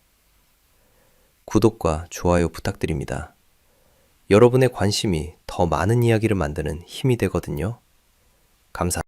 구독과 좋아요 부탁드립니다. 여러분의 관심이 더 많은 이야기를 만드는 힘이 되거든요. 감사합니다.